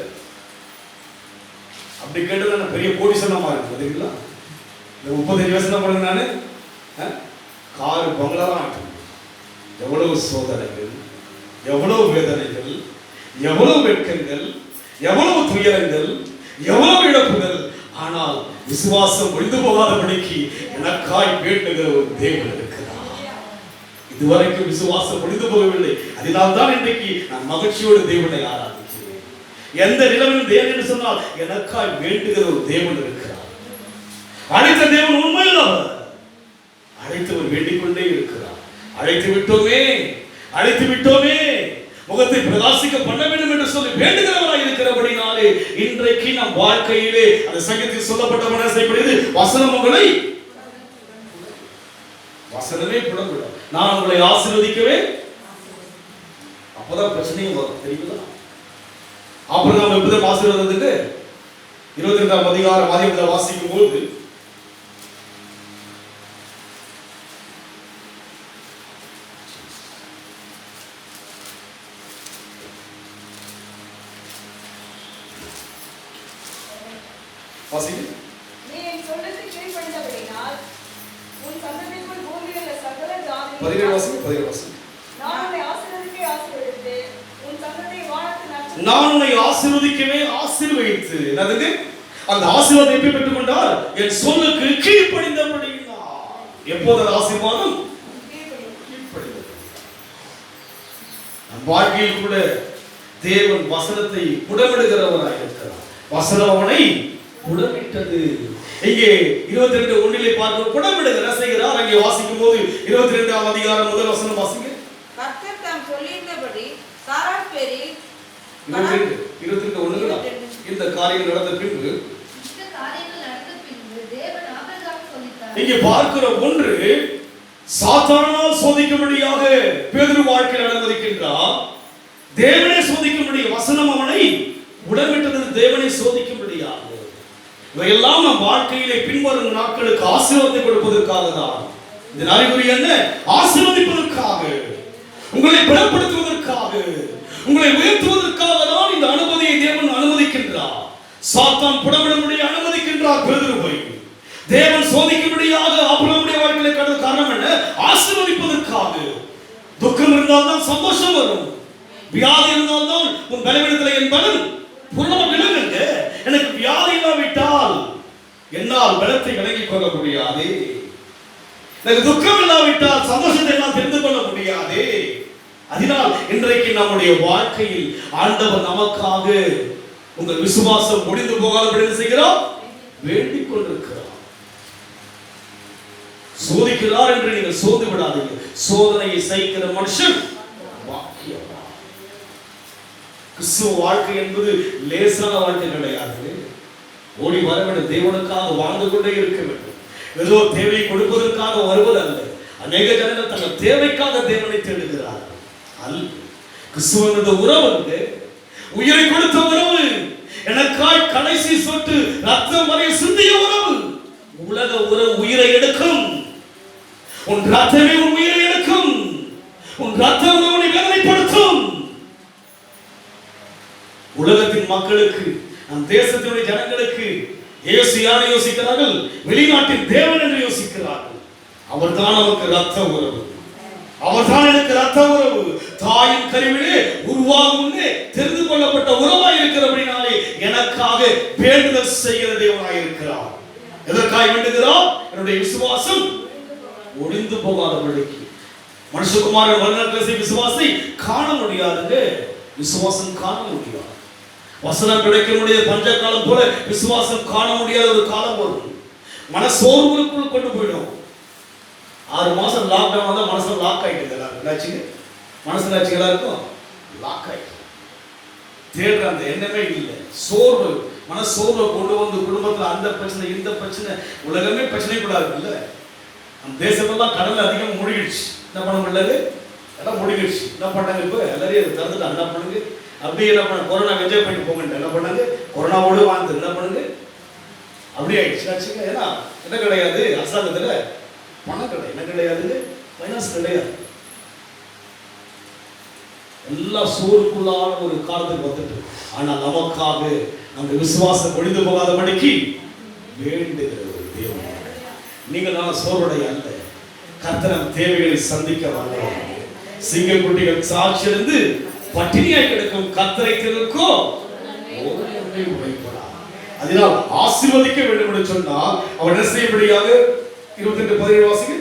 அப்படி கேட்டது நான் பெரிய கோடீஸ்வரமா இருக்கு பாத்தீங்களா? இந்த 35 வயசுல பாருங்க நானு காரு பங்களா, எவ்வளவு சோதனைகள், எவ்வளவு வேதனைகள், எவ்வளவு வெட்கங்கள், எவ்வளவு துயரங்கள், எவ்வளவு இழப்புகள். ஆனால் விசுவாசம் ஒழிந்து போகாதபடிக்கு எனக்காய் வேண்டுகிற ஒரு தேவன் இருக்கிறார். இதுவரைக்கும் விசுவாசம் ஒழிந்து போகவில்லை. அதனால் தான் இன்றைக்கு நான் மகிழ்ச்சியோடு தேவனை ஆராதிக்கிறேன். எந்த நிலைமையும் தேவன் என்று சொன்னால் எனக்காய் வேண்டுகிற ஒரு தேவன் இருக்கிறார். அழைத்த தேவன் உண்மையில்லவர். அழைத்தவர் வேண்டிக் கொண்டே இருக்கிறார். அழைத்து விட்டோமே முகத்தை பிரகாசிக்க பண்ண வேண்டும் என்று சொல்லி வேண்டுகிறவராய் இருக்கிறபடினாலே இன்றைக்கு நம் வாழ்க்கையிலே அந்த சங்கத்தில் சொல்லப்பட்ட மனசைப்படுது வசனம் உங்களை வசனமே புலப்படும். நான் உங்களை ஆசீர்வதிக்கவே, அப்பதான் பிரச்சனையும் வரும் தெரியுங்களா? அப்புறம் நாம் எப்போதும் ஆசீர்வாதத்துக்கு 22ஆம் அதிகாரம் ஆதியாகமத்தை வாசிக்கும் போது நீ என் சொல்லுக்கு கீழ்ப்படிந்தபடியினால் உன் சந்ததிக்குள் பூமியில் உள்ள சகல ஜாதிகளும் 17 வாசிங்க. நான் உன்னை ஆசீர்வதிக்கவே ஆசீர்வதித்து உன் சந்ததியை வானத்தின் நட்சத்திரம் நான் உன்னை ஆசீர்வதிக்கவே ஆசீர்வதித்து என்னது அந்த ஆசீர்வாதத்தை எப்படி பெற்றுக்கொண்டார்? என் சொல்லுக்கு கீழ்ப்படிந்தபடியினால். எப்போது அந்த ஆசீர்வாதம்? கீழ்ப்படிந்தது. நம் வாழ்க்கையில் கூட தேவன் வசனத்தை புடமிடுகிறவராய் இருக்கிறார். வசனம் அவனை புடமிட்டது. இங்கே 22:1 பார்க்க புடமிடுகிற செய்கிறார். அங்கே வாசிக்கும் போது 22ஆம் அதிகாரம் முதல் வசனம் வாசிங்க. கர்த்தர் தாம் சொல்லியிருந்தபடி சாராள் பேரில் 22:1 இந்த காரியங்கள் நடந்த பின்பு இங்கே பார்க்கிற ஒன்று சாத்தானால் சோதிக்கும்படியாக பேதுரு வாழ்க்கையில் அனுமதிக்கின்றார். தேவனை சோதிக்கும்படி வசனம் அவனை உடமிட்டது. தேவனை சோதிக்கும்படியாக இவையெல்லாம் நம் வாழ்க்கையிலே பின்வரும் நாட்களுக்கு ஆசீர்வாதத்தை கொடுப்பதற்காக தான். இந்த அறிகுறி என்ன? ஆசீர்வதிப்பதற்காக, உங்களை பலப்படுத்துவதற்காக, உங்களை உயர்த்துவதற்காக தான் இந்த அனுமதியை தேவன் அனுமதிக்கின்றார். சாத்தான் புடமிடும்படி அனுமதிக்கின்றார் பேதுருவை. தேவன் சோதிக்கும்படியாக ஆபிரகாமுடைய வாழ்க்கையிலே கடந்த காரணம் என்ன? ஆசீர்வதிப்பதற்காக. துக்கம் இருந்தால்தான் சந்தோஷம் வரும். வியாதி இருந்தால்தான் உன் பலவீனத்தில் என் பலன் பூர்ணமா விளங்குங்க. எனக்கு வியாதி இல்லாவிட்டால் என்னால் பலத்தை விளங்கிக் கொள்ள முடியாது. எனக்கு துக்கம் இல்லாவிட்டால் சந்தோஷத்தை எல்லாம் தெரிந்து கொள்ள முடியாது. அதனால் இன்றைக்கு நம்முடைய வாழ்க்கையில் ஆண்டவர் நமக்காக உங்கள் விசுவாசம் முடிந்து போகாதபடி என்ன செய்கிறார்? வேண்டிக் கொண்டிருக்கிறார். சோதிக்கிறார் என்று நீங்கள் சோர்ந்து விடாதீங்க. சோதனையை சகிக்கிற மனுஷன் பாக்கியவான். கிறிஸ்துவ வாழ்க்கை என்பது லேசான வாழ்க்கை கிடையாது. ஓடி வர வேண்டும், தேவனுக்காக வாழ்ந்து கொண்டே இருக்க வேண்டும். ஏதோ தேவையை கொடுப்பதற்காக வருவதல்ல. அநேக ஜனங்கள் தங்கள் தேவைக்காக தேவனை தேடுகிறார்கள். அல்ல, கிறிஸ்துவ உறவு உயிரை கொடுத்த உறவு, எனக்காய் கடைசி சொட்டு ரத்தம் வரை சிந்திய உறவு. உலக உறவு உயிரை எடுக்கும். உன் ரத்தமே உன் உயிரை எடுக்கும். உன் ரத்தம் உன்னை வேதனைப்படுத்தும். உலகத்தின் மக்களுக்கு, நம் தேசத்தினுடைய ஜனங்களுக்கு இயேசு யாரை யோசிக்கிறார்கள்? வெளிநாட்டின் தேவன் என்று யோசிக்கிறார்கள். அவர்தான் நமக்கு ரத்த உறவு. அவர்தான் எனக்கு ரத்த உறவு. தாயின் கருவிலே உருவாகும் முன்னே தெரிந்து கொள்ளப்பட்ட உறவாய் இருக்கிறபடினாலே எனக்காக வேண்டுதல் செய்கிற தேவனாய் இருக்கிறார். எதற்காய் வேண்டுகிறார்? என்னுடைய விசுவாசம் ஒளிந்து போகாதபடிக்கு. மனுஷகுமாரன் வருணத்தை விசுவாசத்தை காண முடியாதுங்க. விசுவாசம் காண முடியாது. வசனம் கிடைக்க முடியாத பஞ்ச காலம் போல விசுவாசம் காண முடியாத ஒரு காலம் வரும். மனசோர்வுக்குள் கொண்டு போயிடும். 6 மாசம் லாக்டவுன் வந்தா மனசுல லாக் ஆயிட்டு எல்லாருக்கும். மனசுல எல்லாருக்கும் லாக் ஆயிட்டு தேடுற அந்த எண்ணமே இல்லை. சோர்வு, மனசோர்வை கொண்டு வந்து குடும்பத்துல அந்த பிரச்சனை இந்த பிரச்சனை, உலகமே பிரச்சனைக்குள்ளா இருக்குல்ல. நம்ம தேசமெல்லாம் கடல் அதிகம் மூழ்கிடுச்சு. என்ன பண்ண முடியாது? எல்லாம் மூழ்கிடுச்சு. என்ன பண்ணாங்க? இப்போ எல்லாரையும் திறந்துட்டாங்க. என்ன பண்ணுங்க? அப்படி என்ன பண்ண? கொரோனா என்ஜாய் பண்ணிட்டு போங்க. என்ன பண்ணாங்க? கொரோனாவோடு வாழ்ந்து என்ன பண்ணுங்க? அப்படி ஆயிடுச்சு. ஏன்னா என்ன கிடையாது? அரசாங்கத்துல பணம் கிடையாது. என்ன கிடையாது? ஃபைனான்ஸ் கிடையாது. எல்லாம் சோறுக்குள்ளான ஒரு காலத்துக்கு வந்துட்டு, ஆனால் நமக்காக அந்த விசுவாசம் ஒழிந்து போகாதபடிக்கு வேண்டுகிற ஒரு தேவன். நீங்கள் நான் சோர்வடைய அல்ல, கர்த்தர் தேவைகளை சந்திக்க வந்தவர். சிங்கக்குட்டிகள் சாட்சியிலிருந்து பட்டினியாய் கிடக்கும் கர்த்தரை திருக்கோ அதனால் ஆசீர்வதிக்க வேண்டும் என்று சொன்னால் அவர் என்ன செய்யபடியாக 28:17 வாசிங்க.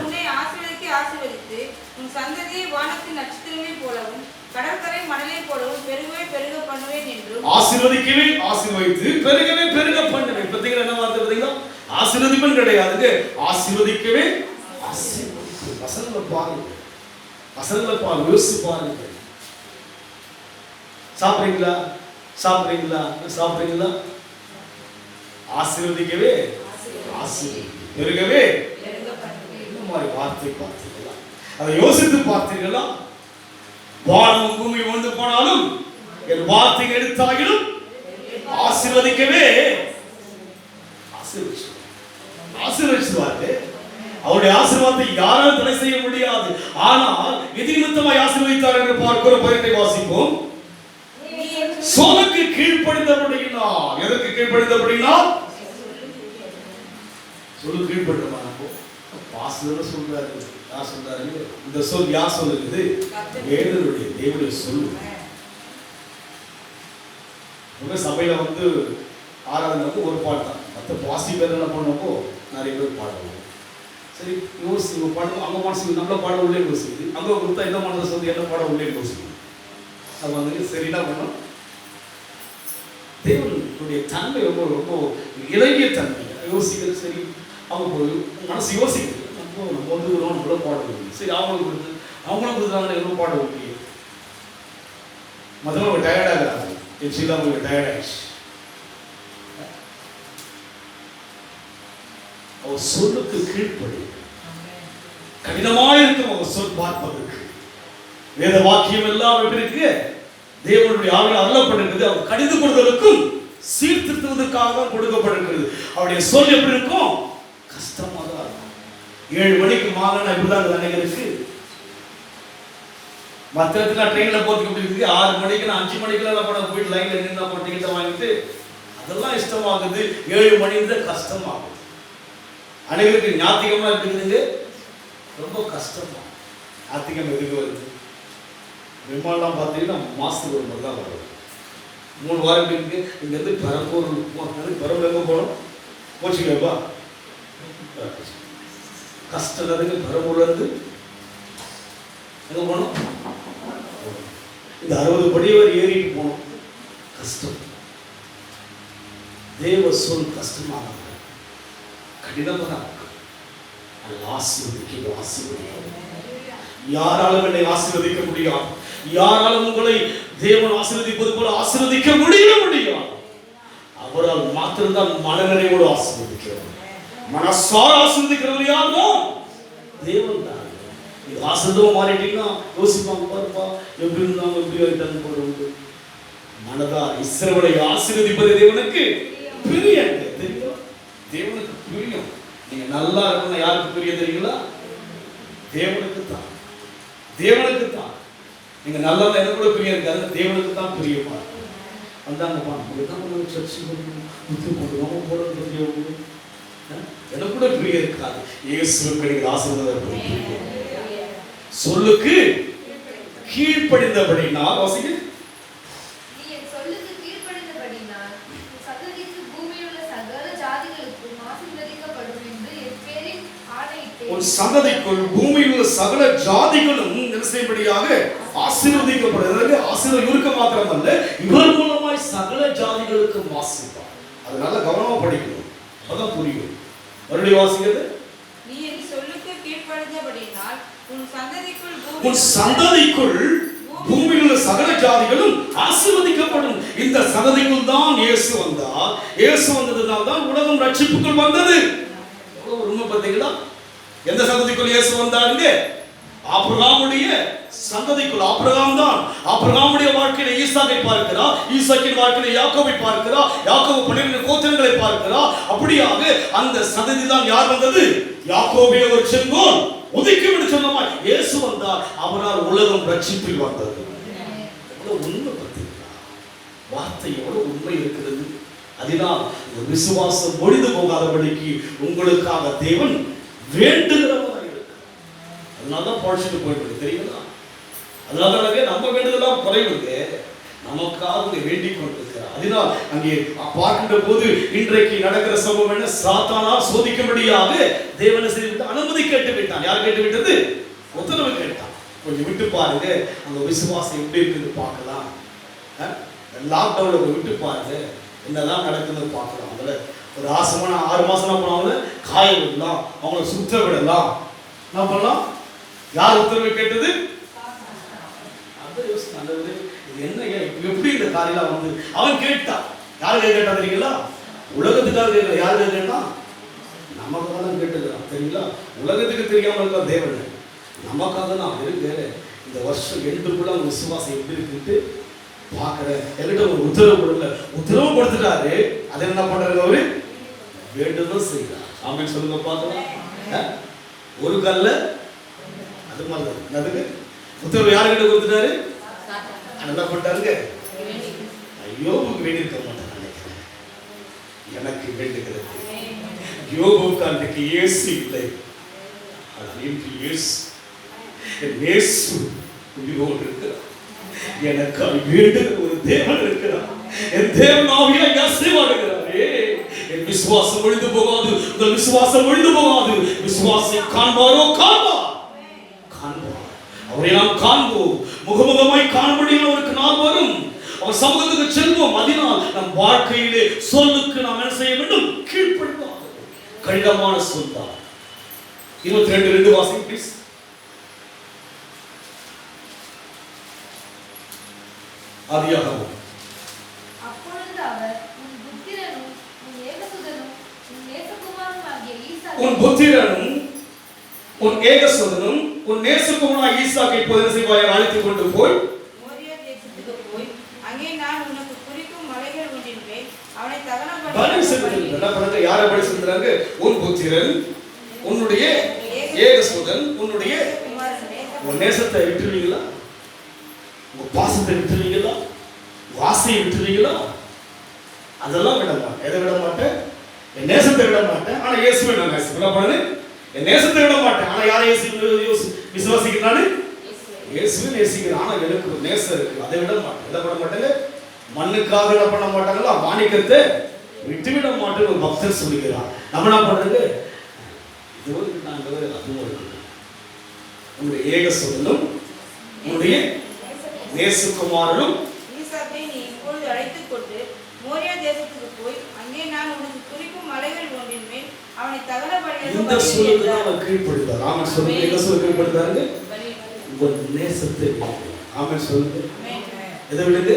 உன்னை ஆசீர்வதித்து உன் சந்ததியை வானத்தின் நட்சத்திரமே போலவும் கடற்கரை மணலை போலவும் பெருகவே பெருக பண்ணுவேன் என்றும். ஆசீர்வதிக்கவே ஆசீர்வதித்து பெருகவே பெருக பண்ணுவேன். பாத்தீங்களா என்ன வார்த்தை பாத்தீங்களா? ஆசீர்வதிப்பன் கிடையாதுங்க, ஆசீர்வதிக்கவே ஆசீர்வதித்து. வசனங்களை பாருங்க, வசனங்களை பாருங்க, யோசிச்சு பாருங்க. சாப்பிடுறீங்களா சாப்பிடுறீங்களா சாப்பிடுறீங்களா? ஆசீர்வதிக்கவே ஆசீர்வதித்து பெருகவே இந்த மாதிரி வார்த்தை பார்த்தீங்களா? அதை யோசித்து பார்த்தீங்களா? வானம் பூமி வந்து போனாலும் என் வார்த்தை எடுத்தாகிலும் ஆசீர்வதிக்கவே ஆசீர்வதிச்சுவாரு. அவருடைய ஆசீர்வாதத்தை யாராலும் தடை செய்ய முடியாது. ஆனால் எது நிமித்தமாய் ஆசீர்வதித்தார் என்று பார்க்கிற பயிரை வாசிப்போம். சொல்லுக்கு கீழ்ப்படிந்தபடியினால். எதற்கு கீழ்ப்படிந்தபடியினால்? சொல்லு கீழ்ப்படிந்தமா? பாஸ்டர் சொல்றாரு, யார் சொல்றாரு? இந்த சொல் யார் சொல்லுது? வேதனுடைய தேவனுடைய சொல்லு. உங்க சபையில வந்து ஆராதனைக்கு ஒரு பாட்டு தான், மற்ற பாசி பேர் என்ன பண்ணப்போ நிறைய பேர் பாடுவாங்க. சரி யோசி பாடம் அங்க மனசு நம்மள பாட உள்ளே யோசிக்குது, அங்க கொடுத்தா என்ன மனசு சொல்லி என்ன பாட உள்ளே யோசிக்குது. அது வந்து சரி என்ன பண்ணணும்? தேவனுடைய தன்மை ரொம்ப ரொம்ப இலகிய தன்மை. யோசிக்கிறது சரி, அவங்க மனசு யோசிக்குது, நம்ம வந்து நம்மள பாட முடியும். சரி அவங்களுக்கு கொடுத்து அவங்களும் கொடுத்தாங்க எவ்வளோ பாட முடியும். முதல்ல அவங்க டயர்டாகிறாங்க, எச்சில் அவங்களுக்கு டயர்ட் ஆயிடுச்சு. அவர் சொல்லுக்கு கீழ்ப்படி. கடினமாக இருக்கும் அவர் சொல் பார்ப்பதற்கு. வேத வாக்கியம் எல்லாம் எப்படி இருக்கு? தேவனுடைய ஆவியில் அருளப்பட்டிருக்கிறது. அவர் கடிந்து கொடுத்ததற்கும் சீர்திருத்துவதற்காக தான் கொடுக்கப்பட்டிருக்கிறது. அவருடைய சொல் எப்படி இருக்கும்? கஷ்டமா தான் இருக்கும். 7 மணிக்கு மாலை இப்படிதான் நினைக்கிறதுக்கு மற்ற இடத்துல ட்ரெயின்ல போறதுக்கு எப்படி இருக்கு? 6 மணிக்கு 5 மணிக்கெல்லாம் போட போயிட்டு லைன்ல நின்று போட்டு டிக்கெட்டை வாங்கிட்டு அதெல்லாம் இஷ்டமாகுது. 7 மணி தான் கஷ்டமாகுது. அனைவருக்கு ஞாத்திகமா இருக்குதுங்க, ரொம்ப கஷ்டமா. ஞாத்திகம் எதுக்கு வருது? விமானம்லாம் பார்த்தீங்கன்னா மாசத்துக்கு ஒரு முறை தான் வரும். 3 வாரம் இருக்கு. இங்கேருந்து பெரம்பூர் பெரம்பூர் எங்கே போகணும்? கோச்சிங்கப்பா கஷ்டம் இருக்கு. பெரம்பூர்ல இருந்து எங்கே போகணும்? இந்த 60 படி வரை ஏறிட்டு போகணும், கஷ்டம். தேவ சொல் கஷ்டமாக கடினமாக ஆசீர்வதிக்க. யாராலும் என்னை ஆசீர்வதிக்க முடியாது. யாராலும் உங்களை தேவன் ஆசீர்வதிப்பது போல ஆசீர்வதிக்க முடியாது. அவரால் மாத்திரம்தான் மனநிறைவோடு ஆசீர்வதிக்கிறார். மனசார ஆசீர்வதிக்கிறவர் யாருமோ தேவன் தான். இது ஆசீர்வாதமா மாறிட்டீங்கன்னா யோசிப்பாங்க, பாருப்பா எப்படி இருந்தாங்க, எப்படி ஆயிட்டாங்க போடுறது. மனதார் இஸ்ரவேலை ஆசீர்வதிப்பது தேவனுக்கு பிரியம். தெரியுமா? தேவனுக்கு பிரியம். நீங்க நல்லா இருக்கணும். யாருக்கு பிரியம் தெரியுங்களா? தேவனுக்கு தான். தேவனுக்கு தான். நீங்க நல்லா எனக்கு கூட பிரியம் இருக்காது, தேவனுக்கு தான் பிரியமா வந்தாங்கப்பா. சர்ச்சு எனக்கு கூட பிரியம் இருக்காது. இயேசுவுக்கு நீங்க ஆசீர்வாதம் சொல்லுக்கு கீழ்ப்படிந்தபடினால் வாசிங்க. உன் சந்ததிக்குள் பூமியில் உள்ள சகல ஜாதிகளும் நினைச்சபடியாக ஆசீர்வதிக்கப்படுகிறது. ஆசீர்வாதம் இருக்க மாத்திரமல்ல, இவர் மூலமாய் சகல ஜாதிகளுக்கு ஆசீர்வாதம். அதனால கவனமா படிக்கணும், அதான் புரியும். மறுபடியும் வாசிக்கிறது. நீ என் சொல்லுக்கு கீழ்ப்படிந்தபடியினால் உன் சந்ததிக்குள் பூமியில் உள்ள சகல ஜாதிகளும் ஆசீர்வதிக்கப்படும். இந்த சந்ததிக்குள் தான் இயேசு வந்தார். இயேசு வந்ததுனால தான் உலகம் ரட்சிப்புக்குள் வந்தது. உண்மை பார்த்தீங்களா? எந்த சந்ததிக்குள் இயேசு வந்தாருங்க? ஆபிரகாமுடைய சந்ததிக்குள். ஆபிரகாம் தான். ஆபிரகாமுடைய வாழ்க்கையில ஈசாக்கை பார்க்கிறார், ஈசாக்கின் வாழ்க்கையில யாக்கோபை பார்க்கிறார், யாக்கோபு 12 கோத்திரங்களை பார்க்கிறார். அப்படியாக அந்த சந்ததி தான் யார் வந்தது? யாக்கோபிலே ஒரு செங்கோல் உதிக்கும் பிரசன்னமாய் இயேசு வந்தார், அவரால் உலகம் ரட்சிப்பில் வந்தது. எவ்வளவு உண்மை பார்த்தீங்களா? வார்த்தை எவ்வளவு உண்மை இருக்கிறது. அதனால் விசுவாசம் ஒழிந்து போகாதபடிக்கு உங்களுக்காக தேவன் வேண்டுகிறவராக இருக்கிறார். அதனாலதான் படிச்சுட்டு போயிட்டு தெரியுங்களா? அதனால நம்ம வேண்டுதலாம் குறைவுங்க, நமக்காக வேண்டிக் கொண்டிருக்கிறார். அதனால் அங்கே பார்க்கின்ற போது இன்றைக்கு நடக்கிற சம்பவம் என்ன? சாத்தானால் சோதிக்கும்படியாக தேவனை செய்து அனுமதி கேட்டு விட்டான். யார் கேட்டு விட்டது? உத்தரவு கேட்டான். கொஞ்சம் விட்டு பாருங்க, அந்த விசுவாசம் எப்படி இருக்குன்னு பார்க்கலாம். லாக்டவுன்ல விட்டு பாருங்க, என்னதான் நடக்குதுன்னு பார்க்கலாம். அதுல ஒரு ஆசமான 6 மாசம் போனவங்க காய விடலாம், அவங்களை சுத்த விடலாம். என்ன பண்ணலாம்? யார் உத்தரவு கேட்டது? நல்லது. என்ன எப்படி இந்த காரியம் வந்து அவன் கேட்டான். யாருக்காக கேட்டா தெரியுங்களா? உலகத்துக்காக கேட்கல. யாருக்காக கேட்டா? நமக்காக தான் கேட்டுக்கிறான். தெரியுங்களா? உலகத்துக்கு தெரியாம இருக்க தேவன் நமக்காக தான் இருக்கு. இந்த வருஷம் எண்டுக்குள்ள விசுவாசம் எப்படி இருக்குன்ட்டு பார்க்கிறேன். என்கிட்ட ஒரு உத்தரவு கொடுக்கல, உத்தரவு கொடுத்துட்டாரு. அதை என்ன பண்றாரு? அவரு வேண்டுதல் செய்யறார். ஆமென் சொல்லுங்க பார்க்கலாம். ஒரு கல்ல அது மாதிரிதான் அதுக்கு உத்தரவு யாருக்கிட்ட கொடுத்துட்டாரு? என்ன பண்ணாருங்க? யோபுக்கு வேண்டி இருக்க மாட்டேன் நினைக்கிறேன், எனக்கு வேண்டுகிறது. யோபுக்கு அன்றைக்கு இயேசு இல்லை, இன்று இயேசு உயிரோடு இருக்கிறார். எனக்கு வேண்டுகிற ஒரு தேவன் இருக்கிறார். என் தேவன் ஆவியாய் அசைவாடுகிறாரே. என் விசுவாசம் ஒழிந்து போகாது, உங்கள் விசுவாசம் ஒழிந்து போகாது. விசுவாசம் காண்பாரோ காண்பார், அவரை நாம் காண்போம். முகமுகமாய் காண்படி அவருக்கு நாள் வரும், அவர் சமூகத்துக்கு செல்வோம். அதனால் நம் வாழ்க்கையிலே சொல்லுக்கு நாம் என்ன செய்ய வேண்டும்? கீழ்ப்படிவோம். கடினமான சொல் தான். 22:2 வாசிங்க ப்ளீஸ். ஆதியாகமம். அப்பொழுது அவர் உன் புத்திரனும் உன் ஏகசுதனும் உன் நேசகுமாரனுமாகிய ஈசாக்கை உன் புத்திரனும் உன் ஏகசுதனும் உன் நேசகுமாரனாகிய ஈசாக்கை இப்போது செய்வாய் அழைத்துக் கொண்டு போய் மோரியா தேசத்துக்கு போய் அங்கே நான் உனக்கு குறிக்கும் மலைகள் ஒன்றின் மேல் அவனை தகனம் பண்ண. யாரை படி சொல்றாங்க? உன் புத்திரன், உன்னுடைய ஏகசுதன், உன்னுடைய உன் நேசத்தை விட்டுருவீங்களா? உங்க பாசத்தை விட்டுருவீங்களா? வாசையை விட்டுருவீங்களா? அதெல்லாம் விட மாட்டேன். எதை விட மாட்டேன்? என் நேசத்தை விட மாட்டேன். ஆனா இயேசுவை நான் நேசிக்கிறேன். என் நேசத்தை விட மாட்டேன். ஆனா யாரை விசுவாசிக்கிறானு? இயேசுவை நேசிக்கிறேன். ஆனா எனக்கு ஒரு நேசம் இருக்கு, அதை விட மாட்டேன். எதை விட மாட்டேங்க? மண்ணுக்காக என்ன பண்ண மாட்டாங்களா? மாணிக்கத்தை விட்டுவிட மாட்டேன்னு ஒரு பக்தர் சொல்லுகிறார். நம்ம என்ன பண்றது? உங்களுடைய ஏகசுதனும் உன்னுடைய நேசகுமாரனும் ஈசாக்கை நீ இப்பொழுது அழைத்துக் கொண்டு மோரியா தேசத்துக்கு போய் அங்கே நான் உனக்கு குறிக்கும் மலைகள் ஒன்றின் மேல் அவனை தகனபலியாக இந்த சொல்லுக்கு தான் அவர் கீழ்ப்படுத்தார். ஆமென் சொல்லுங்க. எங்க சொல்ல கீழ்ப்படுத்தாருங்க? உங்கள் நேசத்தை. ஆமென் சொல்லுங்க. எதை விடுங்க?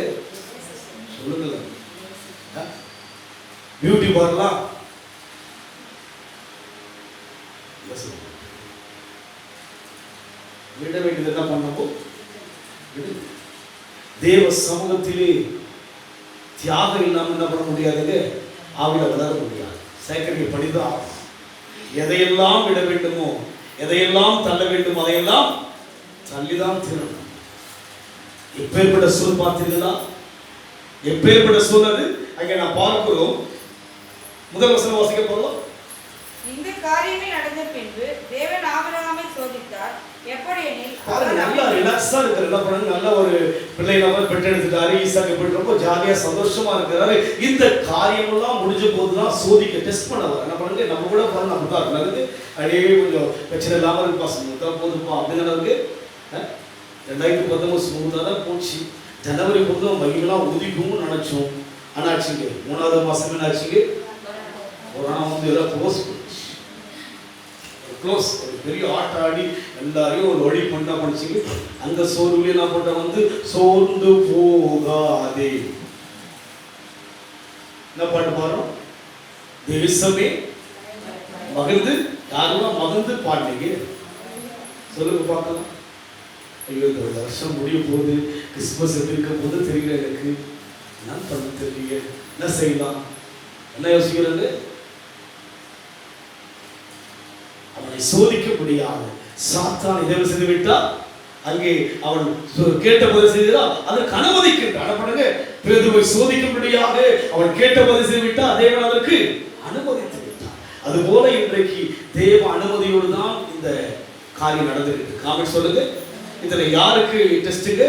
சொல்லுங்க. பியூட்டி பார்லாம் விட வேண்டியது என்ன பண்ணப்போ? தேவ சமூகத்திலே தியாகம் இல்லாமல் என்ன பண்ண முடியாதுங்க? ஆவில வளர முடியாது. சேகரிக்க படிதான். எதையெல்லாம் விட வேண்டுமோ, எதையெல்லாம் தள்ள வேண்டுமோ அதையெல்லாம் தள்ளிதான் தீரணும். எப்பேற்பட்ட சூழ் பார்த்தீங்களா? எப்பேற்பட்ட சூழல் அங்கே நான் பார்க்கிறோம். முதல் வசனம் வாசிக்க போறோம். இந்த காரியங்கள் நடந்த பின்பு தேவன் ஆபிரகாமை சோதித்தார். எப்படியெனில் நல்லா ரிலாக்ஸா இருக்கிற என்ன பண்ண, நல்ல ஒரு பிள்ளை நபர் பெற்றெடுத்துட்டாரு. ஈசாக்கு எப்படி ரொம்ப ஜாலியா சந்தோஷமா இருக்கிறாரு. இந்த காரியம் எல்லாம் முடிஞ்ச போதுதான் சோதிக்க டெஸ்ட் பண்ண வர என்ன பண்ணுங்க. நம்ம கூட பாருங்க அப்படிதான் இருக்கிறது. அப்படியே கொஞ்சம் பிரச்சனை இல்லாம இருக்குப்பா, ஸ்மூத்தா போதுப்பா அப்படின்னு இருக்கு. 2019 ஸ்மூத்தா தான் போச்சு. ஜனவரி பொறுத்தும் மகிமெல்லாம் உதிக்கும்னு நினைச்சோம். ஆனா ஆச்சுங்க 3வது மாசம் என்ன ஆச்சுங்க? கொரோனா வந்து எல்லாம் க்ளோஸ். ஒரு பெரிய ஆட்டம் ஆடி எல்லாரையும் ஒரு வழி பண்ணா படிச்சுங்க. அந்த சோர்வுல என்ன பண்ண வந்து சோர்ந்து போகாதே. என்ன பாட்டு பாடுறோம்? தேசமே மகிழ்ந்து. யாரெல்லாம் மகிழ்ந்து பாடுறீங்க சொல்லுங்க பார்க்கலாம். ஐயோ இந்த வருஷம் முடிய போகுது, கிறிஸ்துமஸ் எப்படி இருக்க போது தெரியல, எனக்கு என்ன பண்ண தெரியல, என்ன செய்யலாம், என்ன யோசிக்கிறது? அவனை சோதிக்க முடியாது. சாத்தான் இதை செய்து விட்டால் அங்கே அவன் கேட்ட பதில் செய்கிறான், அதற்கு அனுமதிக்கின்றான். பண்ணுங்க, பேதுருவை சோதிக்கும்படியாக அவன் கேட்ட பதில் செய்து விட்டால் தேவன் அதற்கு அனுமதித்து விட்டான். அதுபோல இன்றைக்கு தேவ அனுமதியோடு தான் இந்த காரியம் நடந்திருக்கு. காமெண்ட் சொல்லுங்க, இதுல யாருக்கு டெஸ்ட்டுங்க?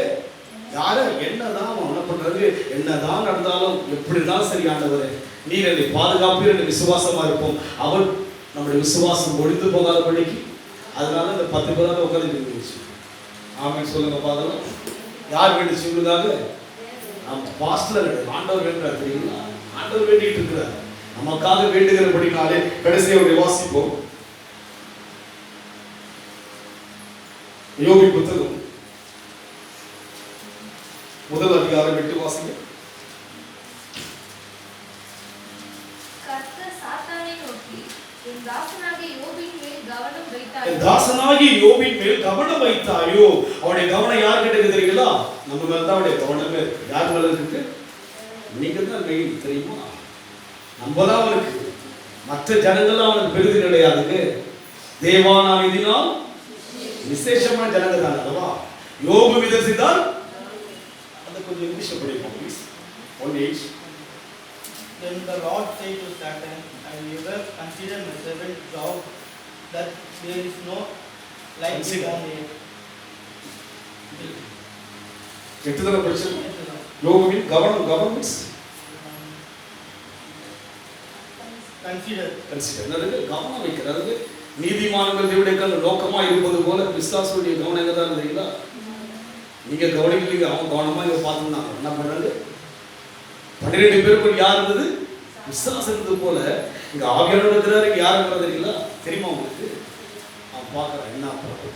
யார என்னதான் அவன் என்ன பண்றது, என்னதான் நடந்தாலும் எப்படிதான் சரியானவர், நீர் என்னை பாதுகாப்பீர் என்று விசுவாசமா இருப்போம். அவன் நம்முடைய விசுவாசம் ஒழிந்து போகாத படிக்கு. அதனால இந்த 10 பேராக உட்காந்து இருந்துச்சு. ஆமென் சொல்லுங்க பாதலாம். யார் வேண்டிச்சு உங்களுக்காக? நம்ம பாஸ்டர் ஆண்டவர் வேண்டார் தெரியுங்களா? ஆண்டவர் வேண்டிட்டு இருக்கிறார் நமக்காக வேண்டுகிறபடினாலே. கடைசியை வாசிப்போம். யோபு புத்தகம் 1 அதிகாரம் 8 வாசிங்க. கர்த்தர் சாத்தானை நோக்கி, என் தாசனாகிய யோபின் மேல் கவனம் வைத்தாயோ? என் தாசனாகிய யோபின் மேல் கவனம் வைத்தாயோ? அவருடைய கவனம் யார் கிட்ட இருக்கு தெரியுங்களா? நம்ம மேல தான் அவருடைய கவனமே. யார் மேல இருக்கு? நீங்க தான் மெயின், தெரியுமா? நம்ம தான் அவனுக்கு, மற்ற ஜனங்கள் அவனுக்கு பெரிது கிடையாதுங்க. தேவானாவிதினால் விசேஷமான ஜனங்கள் தான் அல்லவா? யோபு விதம் செய்தால் அதை கொஞ்சம் இங்கிலீஷ் படிப்போம் please. 1:8. Then the Lord said to Satan, I will ever consider my servant Job, that there is no like him on earth. எட்டுதல படிச்சோம். யோபுவின் கவர்மெண்ட்ஸ் கன்சிடர் என்னது? கவனம் வைக்கிறது. நீதிமான்கள் தேவனுடைய நோக்கமா இருப்பது போல பிசாசுடைய கவனம் எங்க தான் தெரியுங்களா? நீங்க கவனிக்கலீங்க, அவன் கவனமா இவங்க பார்த்துருந்தாங்க. என்ன பண்றாங்க? 12 பேருக்குள் யார் இருந்தது? விசுவாசம் இருந்தது போல இங்க ஆவியானவர் இருக்கிறாரு. இங்க யார் இருக்கிறது தெரியுங்களா? தெரியுமா உங்களுக்கு? அவன் பார்க்கறான் என்ன பாட்டு,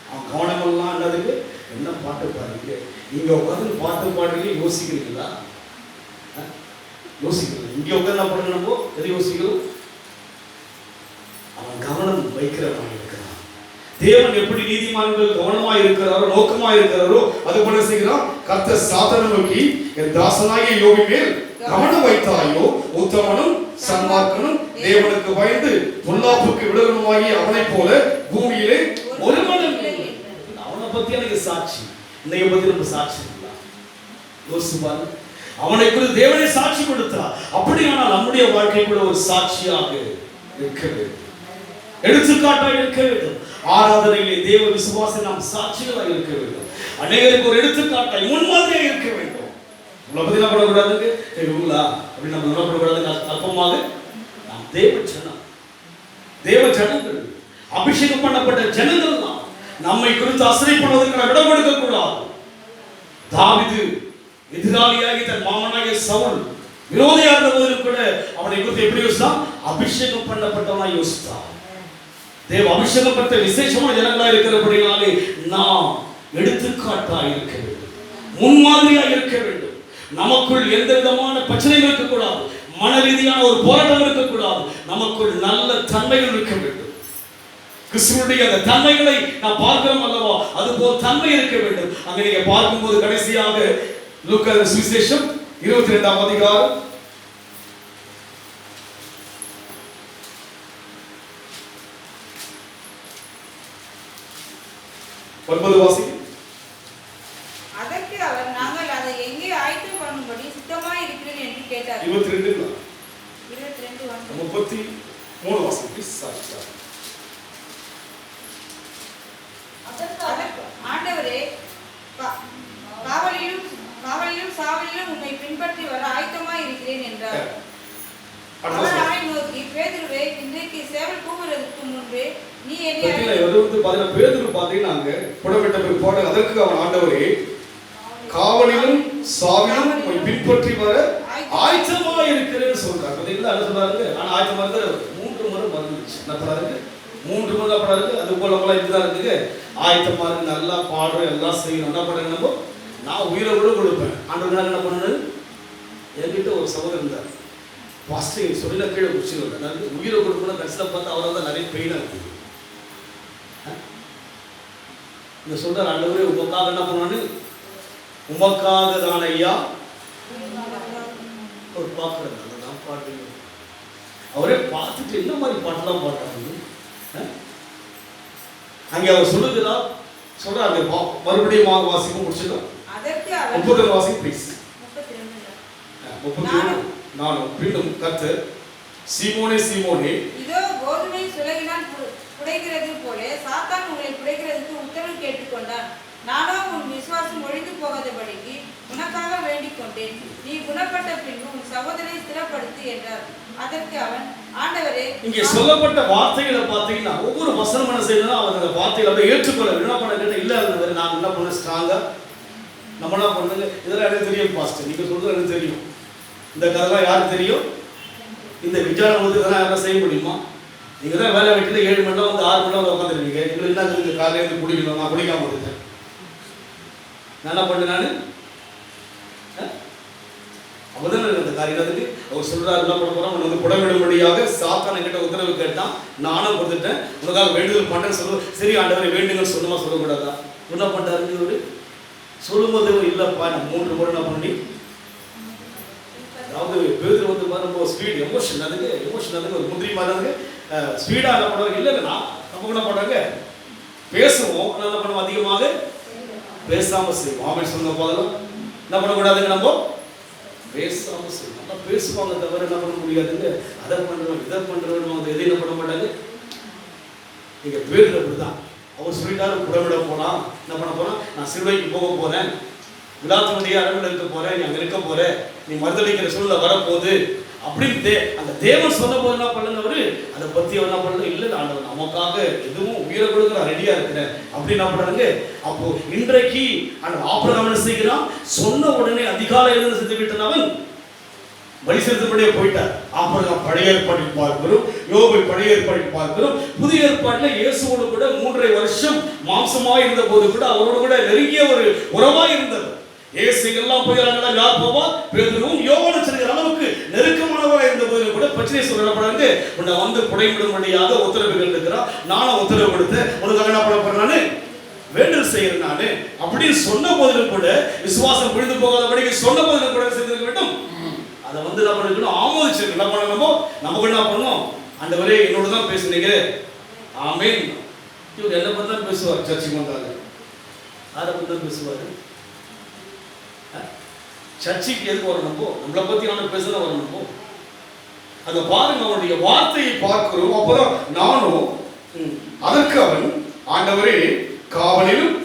அவன் கவனமெல்லாம் என்னதுக்கு என்ன பாட்டு பாடுறீங்க, நீங்க உட்காந்து பாட்டு பாடுறீங்க, யோசிக்கிறீங்களா? யோசிக்கிறோம். இங்க உட்காந்து என்ன பண்ணுங்க, நம்ம எதை யோசிக்கிறோம்? அவன் கவனம் வைக்கிறவன் இருக்கிறான். தேவன் எப்படி நீதிமான்கள் கவனமா இருக்கிறாரோ நோக்கமா இருக்கிறாரோ அது போல செய்கிறான். கர்த்தர் சாத்தானை நோக்கி, என் தாசனாகிய யோபின் மேல் கவனம் வைத்தாயோ? உத்தமனும் சன்மார்க்கனும் தேவனுக்கு பயந்து பொல்லாப்புக்கு விடலுமாகி அவனை போல பூமியிலே ஒருவனும் இல்லை. அவனை பத்தி எனக்கு சாட்சி, இன்னைய பத்தி நம்ம சாட்சி இல்லை. யோசிச்சு பாருங்க, அவனை குறித்து தேவனை சாட்சி கொடுத்தார். அப்படியானால் நம்முடைய வாழ்க்கை கூட ஒரு சாட்சியாக இருக்க வேண்டும், எடுத்துக்காட்டாக இருக்க வேண்டும். ஆராதனையிலே தேவ விசுவாசம் நாம் சாட்சிகளாக இருக்க வேண்டும். அநேகருக்கு ஒரு எடுத்துக்காட்டாய் முன்மாதிரியாக இருக்க வேண்டும். உங்களை பத்தி என்ன பண்ணக்கூடாதுங்க தெரியுங்களா? அப்படி நம்ம என்ன பண்ணக்கூடாது? அல்பமாக நாம் தேவ ஜனங்கள், அபிஷேகம் பண்ணப்பட்ட ஜனங்கள் தான். நம்மை குறித்து அசரை பண்ணுவதற்கு நாம் இடம் கொடுக்க கூடாது. தாவீது எதிராளியாகி தன் மாமனாகிய சவுல் விரோதியாக இருந்தபோது கூட அவனை குறித்து எப்படி யோசித்தான்? அபிஷேகம் பண்ணப்பட்டவனாய் யோசித்தான். தேவ அபிஷேகப்பட்ட விசேஷமான ஜனங்களாக இருக்கிறபடினாலே நாம் எடுத்துக்காட்டாக இருக்க வேண்டும், முன்மாதிரியாக இருக்க வேண்டும். நமக்குள் எந்த விதமான பிரச்சனைகள் இருக்கக்கூடாது, மன ரீதியான ஒரு போராட்டம் இருக்கக்கூடாது. நமக்குள் நல்ல தன்மைகள் இருக்க வேண்டும். கிறிஸ்துவுடைய அந்த தன்மைகளை நாம் பார்க்கிறோம் அல்லவா? அதுபோல் தன்மை இருக்க வேண்டும். அங்க நீங்க பார்க்கும்போது கடைசியாக லூக்கா சுவிசேஷம் 22ஆம் அதிகாரம் 9 வாசிங்க. அதற்கு அவர், நாங்கள் அதை எங்கே ஆயத்தம் பண்ணும்படி சுத்தமாய் இருக்கிறேன் என்று கேட்டார். 22 33 வாசிங்க ப்ளீஸ். ஆண்டவரே, காவலிலும் சாவலிலும் உன்னை பின்பற்றி வர ஆயத்தமாய் இருக்கிறேன் என்றார். அவர் அவனை நோக்கி, பேதுருவே, இன்றைக்கு சேவல் கூவுறதுக்கு முன்பே நீ என்னை பேதுரு பாத்தீங்கன்னா புடமிட்ட பிற்பாடு அதற்கு அவன், ஆண்டவரே, காவலிலும் சாவிலும் உன்னை பின்பற்றி வர ஆயத்தமா இருக்கிறேன்னு சொல்றாங்க. பாத்தீங்களா? என்ன சொல்றாரு? ஆனா ஆயத்தமா இருக்க 3 முறை வந்துச்சு. என்ன பண்றாரு? 3 முறை பண்றாரு. அது போல போல இதுதான் இருக்குது. ஆயத்தமா இருக்கு, நல்லா பாடுறோம், எல்லாம் செய்யணும். என்ன பண்ணுங்க, நம்ம நான் உயிரை கூட கொடுப்பேன். ஆண்டவர் என்ன பண்ணு, என்கிட்ட ஒரு சகோதரர் இருந்தார். பாஸ்டர் சொல்ல கீழே குடிச்சுருவாங்க. நான் உயிரை கொடுக்கணும். கடைசியில் பார்த்து அவரால் தான் நிறைய பெயினாக இருக்குது. இந்த சொல்றார், ஆண்டவரே உமக்காக என்ன பண்ணான்னு, உமக்காக தான் ஐயா அவர் பார்க்குறாங்க. அதுதான் பாட்டு. அவரே பார்த்துட்டு என்ன மாதிரி பாட்டெல்லாம் பாடுறாங்க. அங்கே அவர் சொல்லுகிறார், சொல்றாங்க, மறுபடியும் வாசிப்பு முடிச்சுக்கலாம். அதற்கு அவன் 32 வாசிப்பு ப்ளீஸ். 32 நானும் மீண்டும் கர்த்தர், சீமோனே சீமோனே, இதோ கோதுமை சுலகினால் புடைக்கிறது போல சாத்தான் உங்களை புடைக்கிறதுக்கு உத்தரவு கேட்டுக்கொண்டான். நானோ உன் விசுவாசம் ஒழிந்து போகாதபடிக்கு உனக்காக வேண்டிக் கொண்டேன். நீ குணப்பட்ட பின்பு உன் சகோதரரை ஸ்திரப்படுத்து என்றார். அதற்கு அவன், ஆண்டவரே. இங்கே சொல்லப்பட்ட வார்த்தைகளை பார்த்தீங்கன்னா ஒவ்வொரு வசனம் என்ன செய்யணும், அவர் அந்த வார்த்தைகளை அப்படியே ஏற்றுக்கொள்ள என்ன பண்ண கேட்டால் இல்லை, நான் என்ன பண்ண ஸ்ட்ராங்கா நம்ம என்ன பண்ணுங்க, இதெல்லாம் எனக்கு தெரியும் பாஸ்டர், நீங்க சொல்றது எனக்கு தெரியும், இந்த கதைலாம் யாருக்கு தெரியும், இந்த விசாரணை வந்து இதெல்லாம் யாரும் செய்ய முடியுமா? நீங்க தான் வேலை வெட்டில 7 மணி நேரம் வந்து 6 மணி நேரம் உட்காந்துருக்கீங்க, எங்களுக்கு என்ன இருக்குது, காலையில இருந்து குடிக்கணும், நான் குடிக்காம இருக்கேன், நான் என்ன பண்ணேன், நான் அப்பதான் அந்த காரியத்துக்கு அவர் சொல்றாரு, என்ன பண்ண போறோம், உனக்கு புடமிடும்படியாக சாத்தான் என்கிட்ட உத்தரவு கேட்டான், நானும் கொடுத்துட்டேன், உனக்காக வேண்டுதல் பண்றேன்னு சொல்லுவோம். சரி ஆண்டவரை வேண்டுங்கள் சொன்னமா சொல்லக்கூடாதா? என்ன பண்றாரு சொல்லும் போது, இல்லப்பா நான் 3 முறை என்ன பண்ணி, அதாவது பேதுரு வந்து ரொம்ப ஸ்பீட் எமோஷன் அதுக்கு ஒரு முந்திரி மாதிரி ஸ்பீடா என்ன பண்ணுவாங்க, இல்லை நம்ம என்ன பண்றாங்க, பேசுவோம், என்ன பண்ணுவோம், அதிகமாக பேசாம செய்வோம். ஆமென் சொல்லுங்க போதெல்லாம் என்ன பண்ணக்கூடாதுங்க, நம்ம பேசாம செய்வோம். நல்லா பேசுவாங்க தவிர என்ன பண்ண முடியாதுங்க, அதை பண்றோம் இதை பண்றோம், அதை எதையும் என்ன பண்ண மாட்டாங்க. நீங்க பேரு அப்படிதான், அவர் சொல்லிட்டாரு புடமிட போலாம், என்ன பண்ண போறான், நான் சிலுவைக்கு போக போறேன், விழாத்தினுடைய அரங்கில் இருக்க போறேன், நீ அங்க இருக்க போற, நீ மறுதளிக்கிற சூழ்நிலை வரப்போகுது அப்படின்னு அந்த தேவன் சொன்ன போது என்ன பண்ணுங்க, அவரு அதை பத்தி என்ன பண்ணல, இல்லை ஆண்டவர் நமக்காக எதுவும் உயிரை கொடுக்க ரெடியா இருக்கிறேன் அப்படின்னு என்ன பண்றாங்க. அப்போ இன்றைக்கு அந்த ஆபிரகாம் என்ன செய்கிறான், சொன்ன உடனே அதிகாலை எழுந்து சென்று விட்டனவன் பலி செலுத்தப்படியே போயிட்டார். ஆபிரகாம் பழைய ஏற்பாட்டில் பார்க்கிறோம், யோபை பழைய ஏற்பாட்டில் பார்க்கிறோம், புதிய ஏற்பாட்டில் இயேசுவோடு கூட 3.5 வருஷம் மாம்சமாய் இருந்த போது கூட அவரோடு கூட நெருங்கிய ஒரு உறவாய் இருந்தது. இயேசுக்கெல்லாம் போயிடறாங்களா, யார் போவா, பேதுருவும் யோவானும் சொல்கிற அளவுக்கு நெருக்கமானவராக இருந்த போது கூட பிரச்சனை சொல்லப்படுறாங்க. உன்னை வந்து புடைமிடும்படியாக உத்தரவுகள் இருக்கிறான், நானும் உத்தரவு கொடுத்து உனக்கு என்ன பண்ண போறேன், நானு வேண்டுதல் செய்யறேன் நானு அப்படின்னு சொன்ன போதிலும் கூட, விசுவாசம் புரிந்து போகாதபடிக்கு சொன்ன போதிலும் கூட செய்திருக்க வேண்டும். அதை வந்து என்ன பண்ணிருக்கணும், ஆமோதிச்சிருக்கணும். என்ன பண்ணணுமோ நமக்கு என்ன பண்ணணும், ஆண்டவரே என்னோட தான் பேசுனீங்க, ஆமென். இவர் என்ன பத்தி தான் பேசுவார், சர்ச்சுக்கு வந்தாங்க யாரை பத்தி தான் பேசுவாரு, சர்ச்சைக்கு எதுக்கு வரணும்போ, நம்மளை பத்தி அவனை பேசுதான் வரணும்போ. அதை பாருங்க, அவனுடைய வார்த்தையை பார்க்கிறோம். அப்பதான் நானும் அதற்கு அவன், ஆண்டவரே காவலிலும்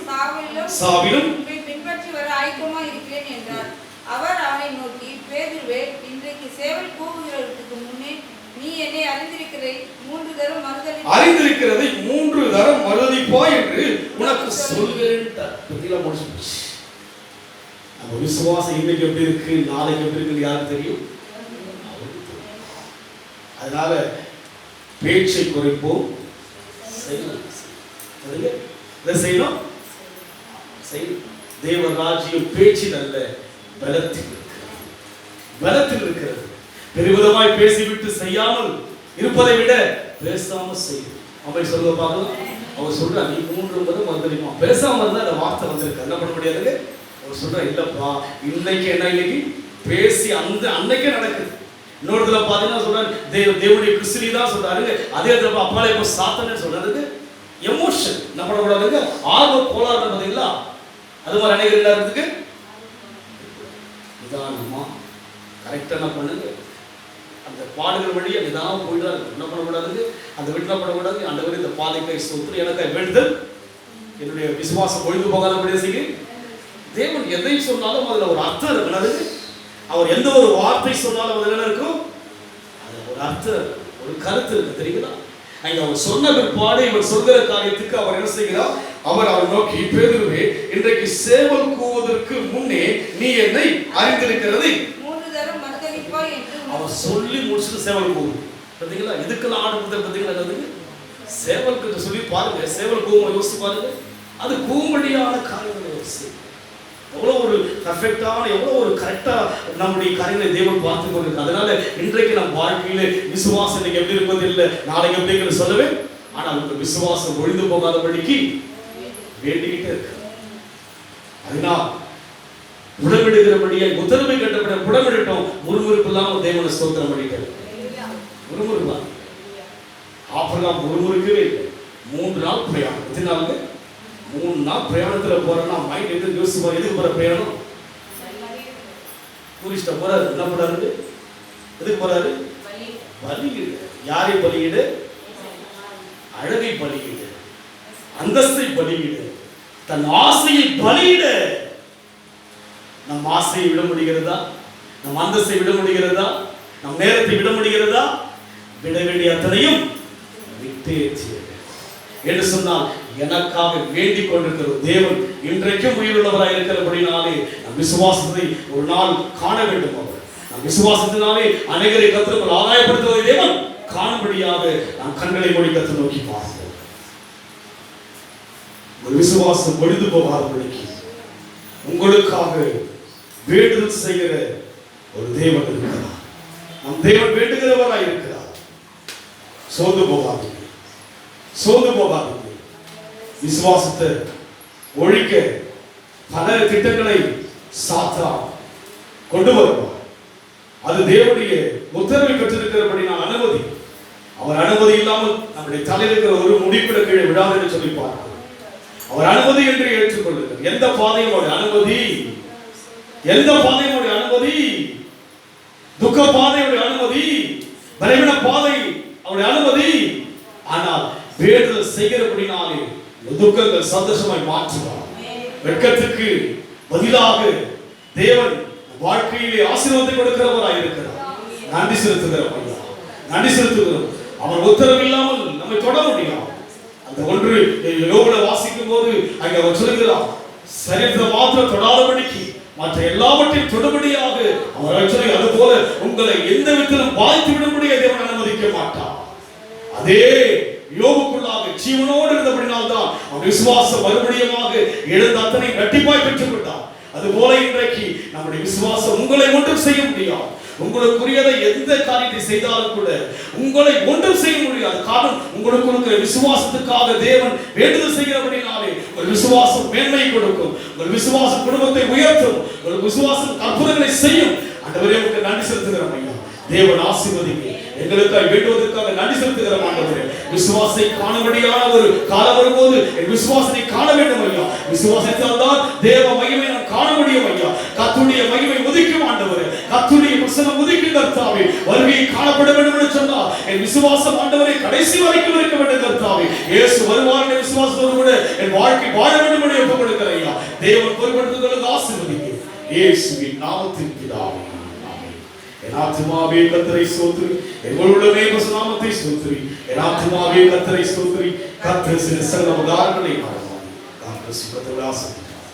சாவிலும் பின்பற்றி வர ஆயத்தமா இருக்கிறேன் என்றார். அவர் அவனை நோக்கி, பேதுருவே, இன்றைக்கு சேவல் கூவுகிறதுக்கு முன்னே நீ என்னை அறிந்திருக்கிறதை 3 தரம் மறுதலிப்பாய் என்று உனக்கு சொல்கிறேன். முடிச்சு நம்ம விசுவாசம் இன்னைக்கு எப்படி இருக்கு, நாளைக்கு எப்படி இருக்குன்னு யாருக்கு தெரியும்? அதனால பேச்சை குறைப்போம், செய்யணும். தேவ ராஜ்யம் பேச்சில் அல்ல, பலத்தில் இருக்கிறது. பெருவிதமாய் பேசிவிட்டு செய்யாமல் இருப்பதை விட பேசாம செய்யும். அவன் சொல்ல பார்க்கலாம். அவர் சொல்ற, நீ 3 முறை மறுதலிப்பா, பேசாம இருந்தா அந்த வார்த்தை வந்திருக்கு, என்ன பண்ண முடியாது. அவர் சொல்ற, இல்லப்பா இன்னைக்கு என்ன, இன்னைக்கு பேசி அந்த அன்னைக்கே நடக்குது. இன்னொருத்துல பாத்தீங்கன்னா சொல்றாரு, தேவனுடைய கிறிஸ்துவி தான் சொல்றாரு. அதே இடத்துல அப்பாலே இப்போ சாத்தனே சொல்றாரு. எமோஷன் என்ன பண்ணக்கூடாதுங்க, ஆர்வம் கோளாறு பார்த்தீங்களா, அது மாதிரி நினைக்கிறீங்களா இருக்கு. நிதானமா கரெக்டா என்ன பண்ணுங்க, அந்த பாடுகள் வழியா நிதானம் போயிடாது. என்ன பண்ணக்கூடாதுங்க, அந்த வீட்டில் பண்ணக்கூடாது. ஆண்டவரே இந்த பாதைக்கை சொத்து எனக்கு வேண்டுதல், என்னுடைய விசுவாசம் ஒழிந்து போகாதபடி செய்ய. தேவன் எதை சொன்னாலும் அதுல ஒரு அர்த்தம் இருக்கிறது. அவர் எந்த ஒரு வார்த்தை சொன்னாலும் அதுல என்ன இருக்கும், அது ஒரு அர்த்தம், ஒரு கருத்து இருக்கு, தெரியுங்களா. அங்க அவர் சொன்ன பிற்பாடு இவர் சொல்கிற காரியத்துக்கு அவர் என்ன செய்கிறார், அவர் நோக்கி, பேதுருவே, இன்றைக்கு சேவல் கூவதற்கு முன்னே நீ என்னை அறிந்திருக்கிறது 3 தரம் மறுதலிப்பாய் என்று அவர் சொல்லி முடிச்சுட்டு சேவல் கூவும். பார்த்தீங்களா, இதுக்கெல்லாம் ஆடு கொடுத்த பார்த்தீங்களா, சேவலுக்கு சொல்லி பாருங்க, சேவல் கூவும் யோசிச்சு பாருங்க, அது கூவடியான காரியங்களை யோசி. எவ்வளோ ஒரு பர்ஃபெக்டான, எவ்வளோ ஒரு கரெக்டா நம்முடைய காரியங்களை தேவன் பார்த்து கொண்டிருக்கார். அதனால இன்றைக்கு நம் வாழ்க்கையில விசுவாசம் இன்னைக்கு எப்படி இருப்பது இல்லை, நாளைக்கு எப்படிங்கிறது சொல்லவே. ஆனால் உங்க விசுவாசம் ஒழிந்து போகாதபடிக்கு வேண்டிக்கிட்டே இருக்கு. அதனால் புடமிடுகிறபடியே உத்தரவை கட்டப்பட புடமிடட்டும், முறுமுறுப்பு இல்லாமல் தேவனை ஸ்தோத்திரம் பண்ணிட்டார். முறுமுறுப்பா ஆபிரகாம் முறுமுறுக்கவே இல்லை. 3 நாள் பிரயாணம். எத்தனை நாளுங்க? 3 நாள் பிரயாணத்துல போறேன்னா மைண்ட் எது யோசிச்சு பாரு. எதுக்கு போற பிரயாணம்? டூரிஸ்ட போறாரு. என்ன போறாரு? எதுக்கு போறாரு? பலியிடு. யாரை பலியிடு? அழகை பலியிடு, அந்தஸ்தை பலியிடு, தன் ஆசையை பலியிடு. நம் ஆசையை விட முடிகிறதா? நம் அந்தஸ்தை விட முடிகிறதா? நம் நேரத்தை விட முடிகிறதா? விட வேண்டிய அத்தனையும் விட்டே என்று சொன்னால் எனக்காக வேண்டிக் கொண்டிருக்கிற தேவன் இன்றைக்கும் உயிருள்ளவராய் இருக்கிறபடினாலே நம் விசுவாசத்தை ஒரு நாள் காண வேண்டும். அவர் நம் விசுவாசத்தினாலே அநேகரை கர்த்தருக்குள் ஆதாயப்படுத்துவதை தேவன் காணும்படியாக நாம் கண்களை மூடி கர்த்தரை நோக்கி பார்ப்போம். ஒரு விசுவாசம் ஒழிந்து போகாதபடிக்கு உங்களுக்காக வேண்டுதல் செய்கிற ஒரு தேவன் இருக்கிறார். நம் தேவன் வேண்டுகிறவராய் இருக்கிறார். சோர்ந்து போகாதீங்க, சோர்ந்து போகாதீங்க. விசுவாசத்தை ஒழிக்க பல திட்டங்களை சாத்தான் கொண்டு வருவார். அது தேவனுடைய உத்தரவை பெற்றிருக்கிறபடி நான் அனுமதி. அவர் அனுமதி இல்லாமல் நம்முடைய தலையில் இருக்கிற ஒரு முடிப்பிட கீழே விடாது என்று சொல்லி பார்க்கிறோம். அவர் அனுமதி என்று ஏற்றுக்கொள்ளுங்கள். எந்த பாதையும் அவருடைய அனுமதி, எந்த பாதையும் அவருடைய அனுமதி, துக்க பாதையுடைய அனுமதி, பலவீன பாதை அவருடைய அனுமதி. ஆனால் வேண்டுதல் செய்கிறபடினாலே துக்கங்கள் சந்தோஷமாய் மாற்றுவார். வெட்கத்துக்கு பதிலாக தேவன் வாழ்க்கையிலே ஆசீர்வாதத்தை கொடுக்கிறவராய் இருக்கிறார். நன்றி செலுத்துகிறோம் ஐயா, நன்றி செலுத்துகிறோம். அவர் உத்தரவு இல்லாமல் நம்மை தொட முடியாது. அந்த ஒன்று யோபுல வாசிக்கும் போது அங்கே அவர் சொல்கிறார், சரீரத்தை மாத்திரம் தொடாதபடிக்கு மற்ற எல்லாவற்றையும் தொடுபடியாக அவர் சொல்லி, அது போல உங்களை எந்த விதத்திலும் பாதித்து விடும்படியாக தேவன் அனுமதிக்க மாட்டார். அதே யோபுக்குள்ளாக ஜீவனோடு இருந்தபடினால்தான் அவர் விசுவாசம் மறுபடியுமாக எழுந்த அத்தனை இரட்டிப்பாய் பெற்றுக் கொண்டார். அதுபோல இன்றைக்கு நம்முடைய விசுவாசம் உங்களை ஒன்றும் செய்ய முடியாது. உங்களுக்குரியதை எந்த காரியத்தை செய்தாலும் கூட உங்களை ஒன்றும் செய்ய முடியாது. காரணம், உங்களுக்கு இருக்கிற விசுவாசத்துக்காக தேவன் வேண்டுதல் செய்கிறபடினாலே ஒரு விசுவாசம் மேன்மை கொடுக்கும். உங்கள் விசுவாசம் குடும்பத்தை உயர்த்தும். உங்கள் விசுவாசம் அற்புதங்களை செய்யும். ஆண்டவரே, உங்களுக்கு நன்றி செலுத்துகிறோம் ஐயா. தேவன் ஆசீர்வதிங்க. எங்களுக்காக வேண்டுவதற்காக நன்றி செலுத்துகிற ஆண்டவரே, விசுவாசத்தை காணும்படியான ஒரு காலம் வரும்போது என் விசுவாசத்தை காண வேண்டும் ஐயா. விசுவாசத்தால் தான் தேவ மகிமை நாம் காண முடியும் ஐயா. கர்த்தருடைய மகிமை உதிக்கும் ஆண்டவரே, கர்த்தருடைய பிரசன்னம் உதிக்கும் கர்த்தாவே. வருகையை காணப்பட வேண்டும் என்று சொன்னால் என் விசுவாசம் ஆண்டவரே கடைசி வரைக்கும் இருக்க வேண்டும் கர்த்தாவே. இயேசு வருவார் என்ற விசுவாசத்தோடு கூட என் வாழ்க்கை வாழ வேண்டும் என்று ஒப்புக் கொடுக்கிறேன் ஐயா. தேவன் பொறுப்படுத்துகிறது. ஆசீர்வதிங்க இயேசுவின் நாமத்தில் பிதாவே. என் ஆத்துமாவே கர்த்தரை ஸ்தோத்திரி, என் உள்ளமே உமது நாமத்தை ஸ்தோத்திரி. என் ஆத்துமாவே கர்த்தரை ஸ்தோத்திரி. கர்த்தர் செய்த சகல உபகாரங்களை மறவாதே. கர்த்தர் சுகத்தை ஆசீர்வதிப்பார்.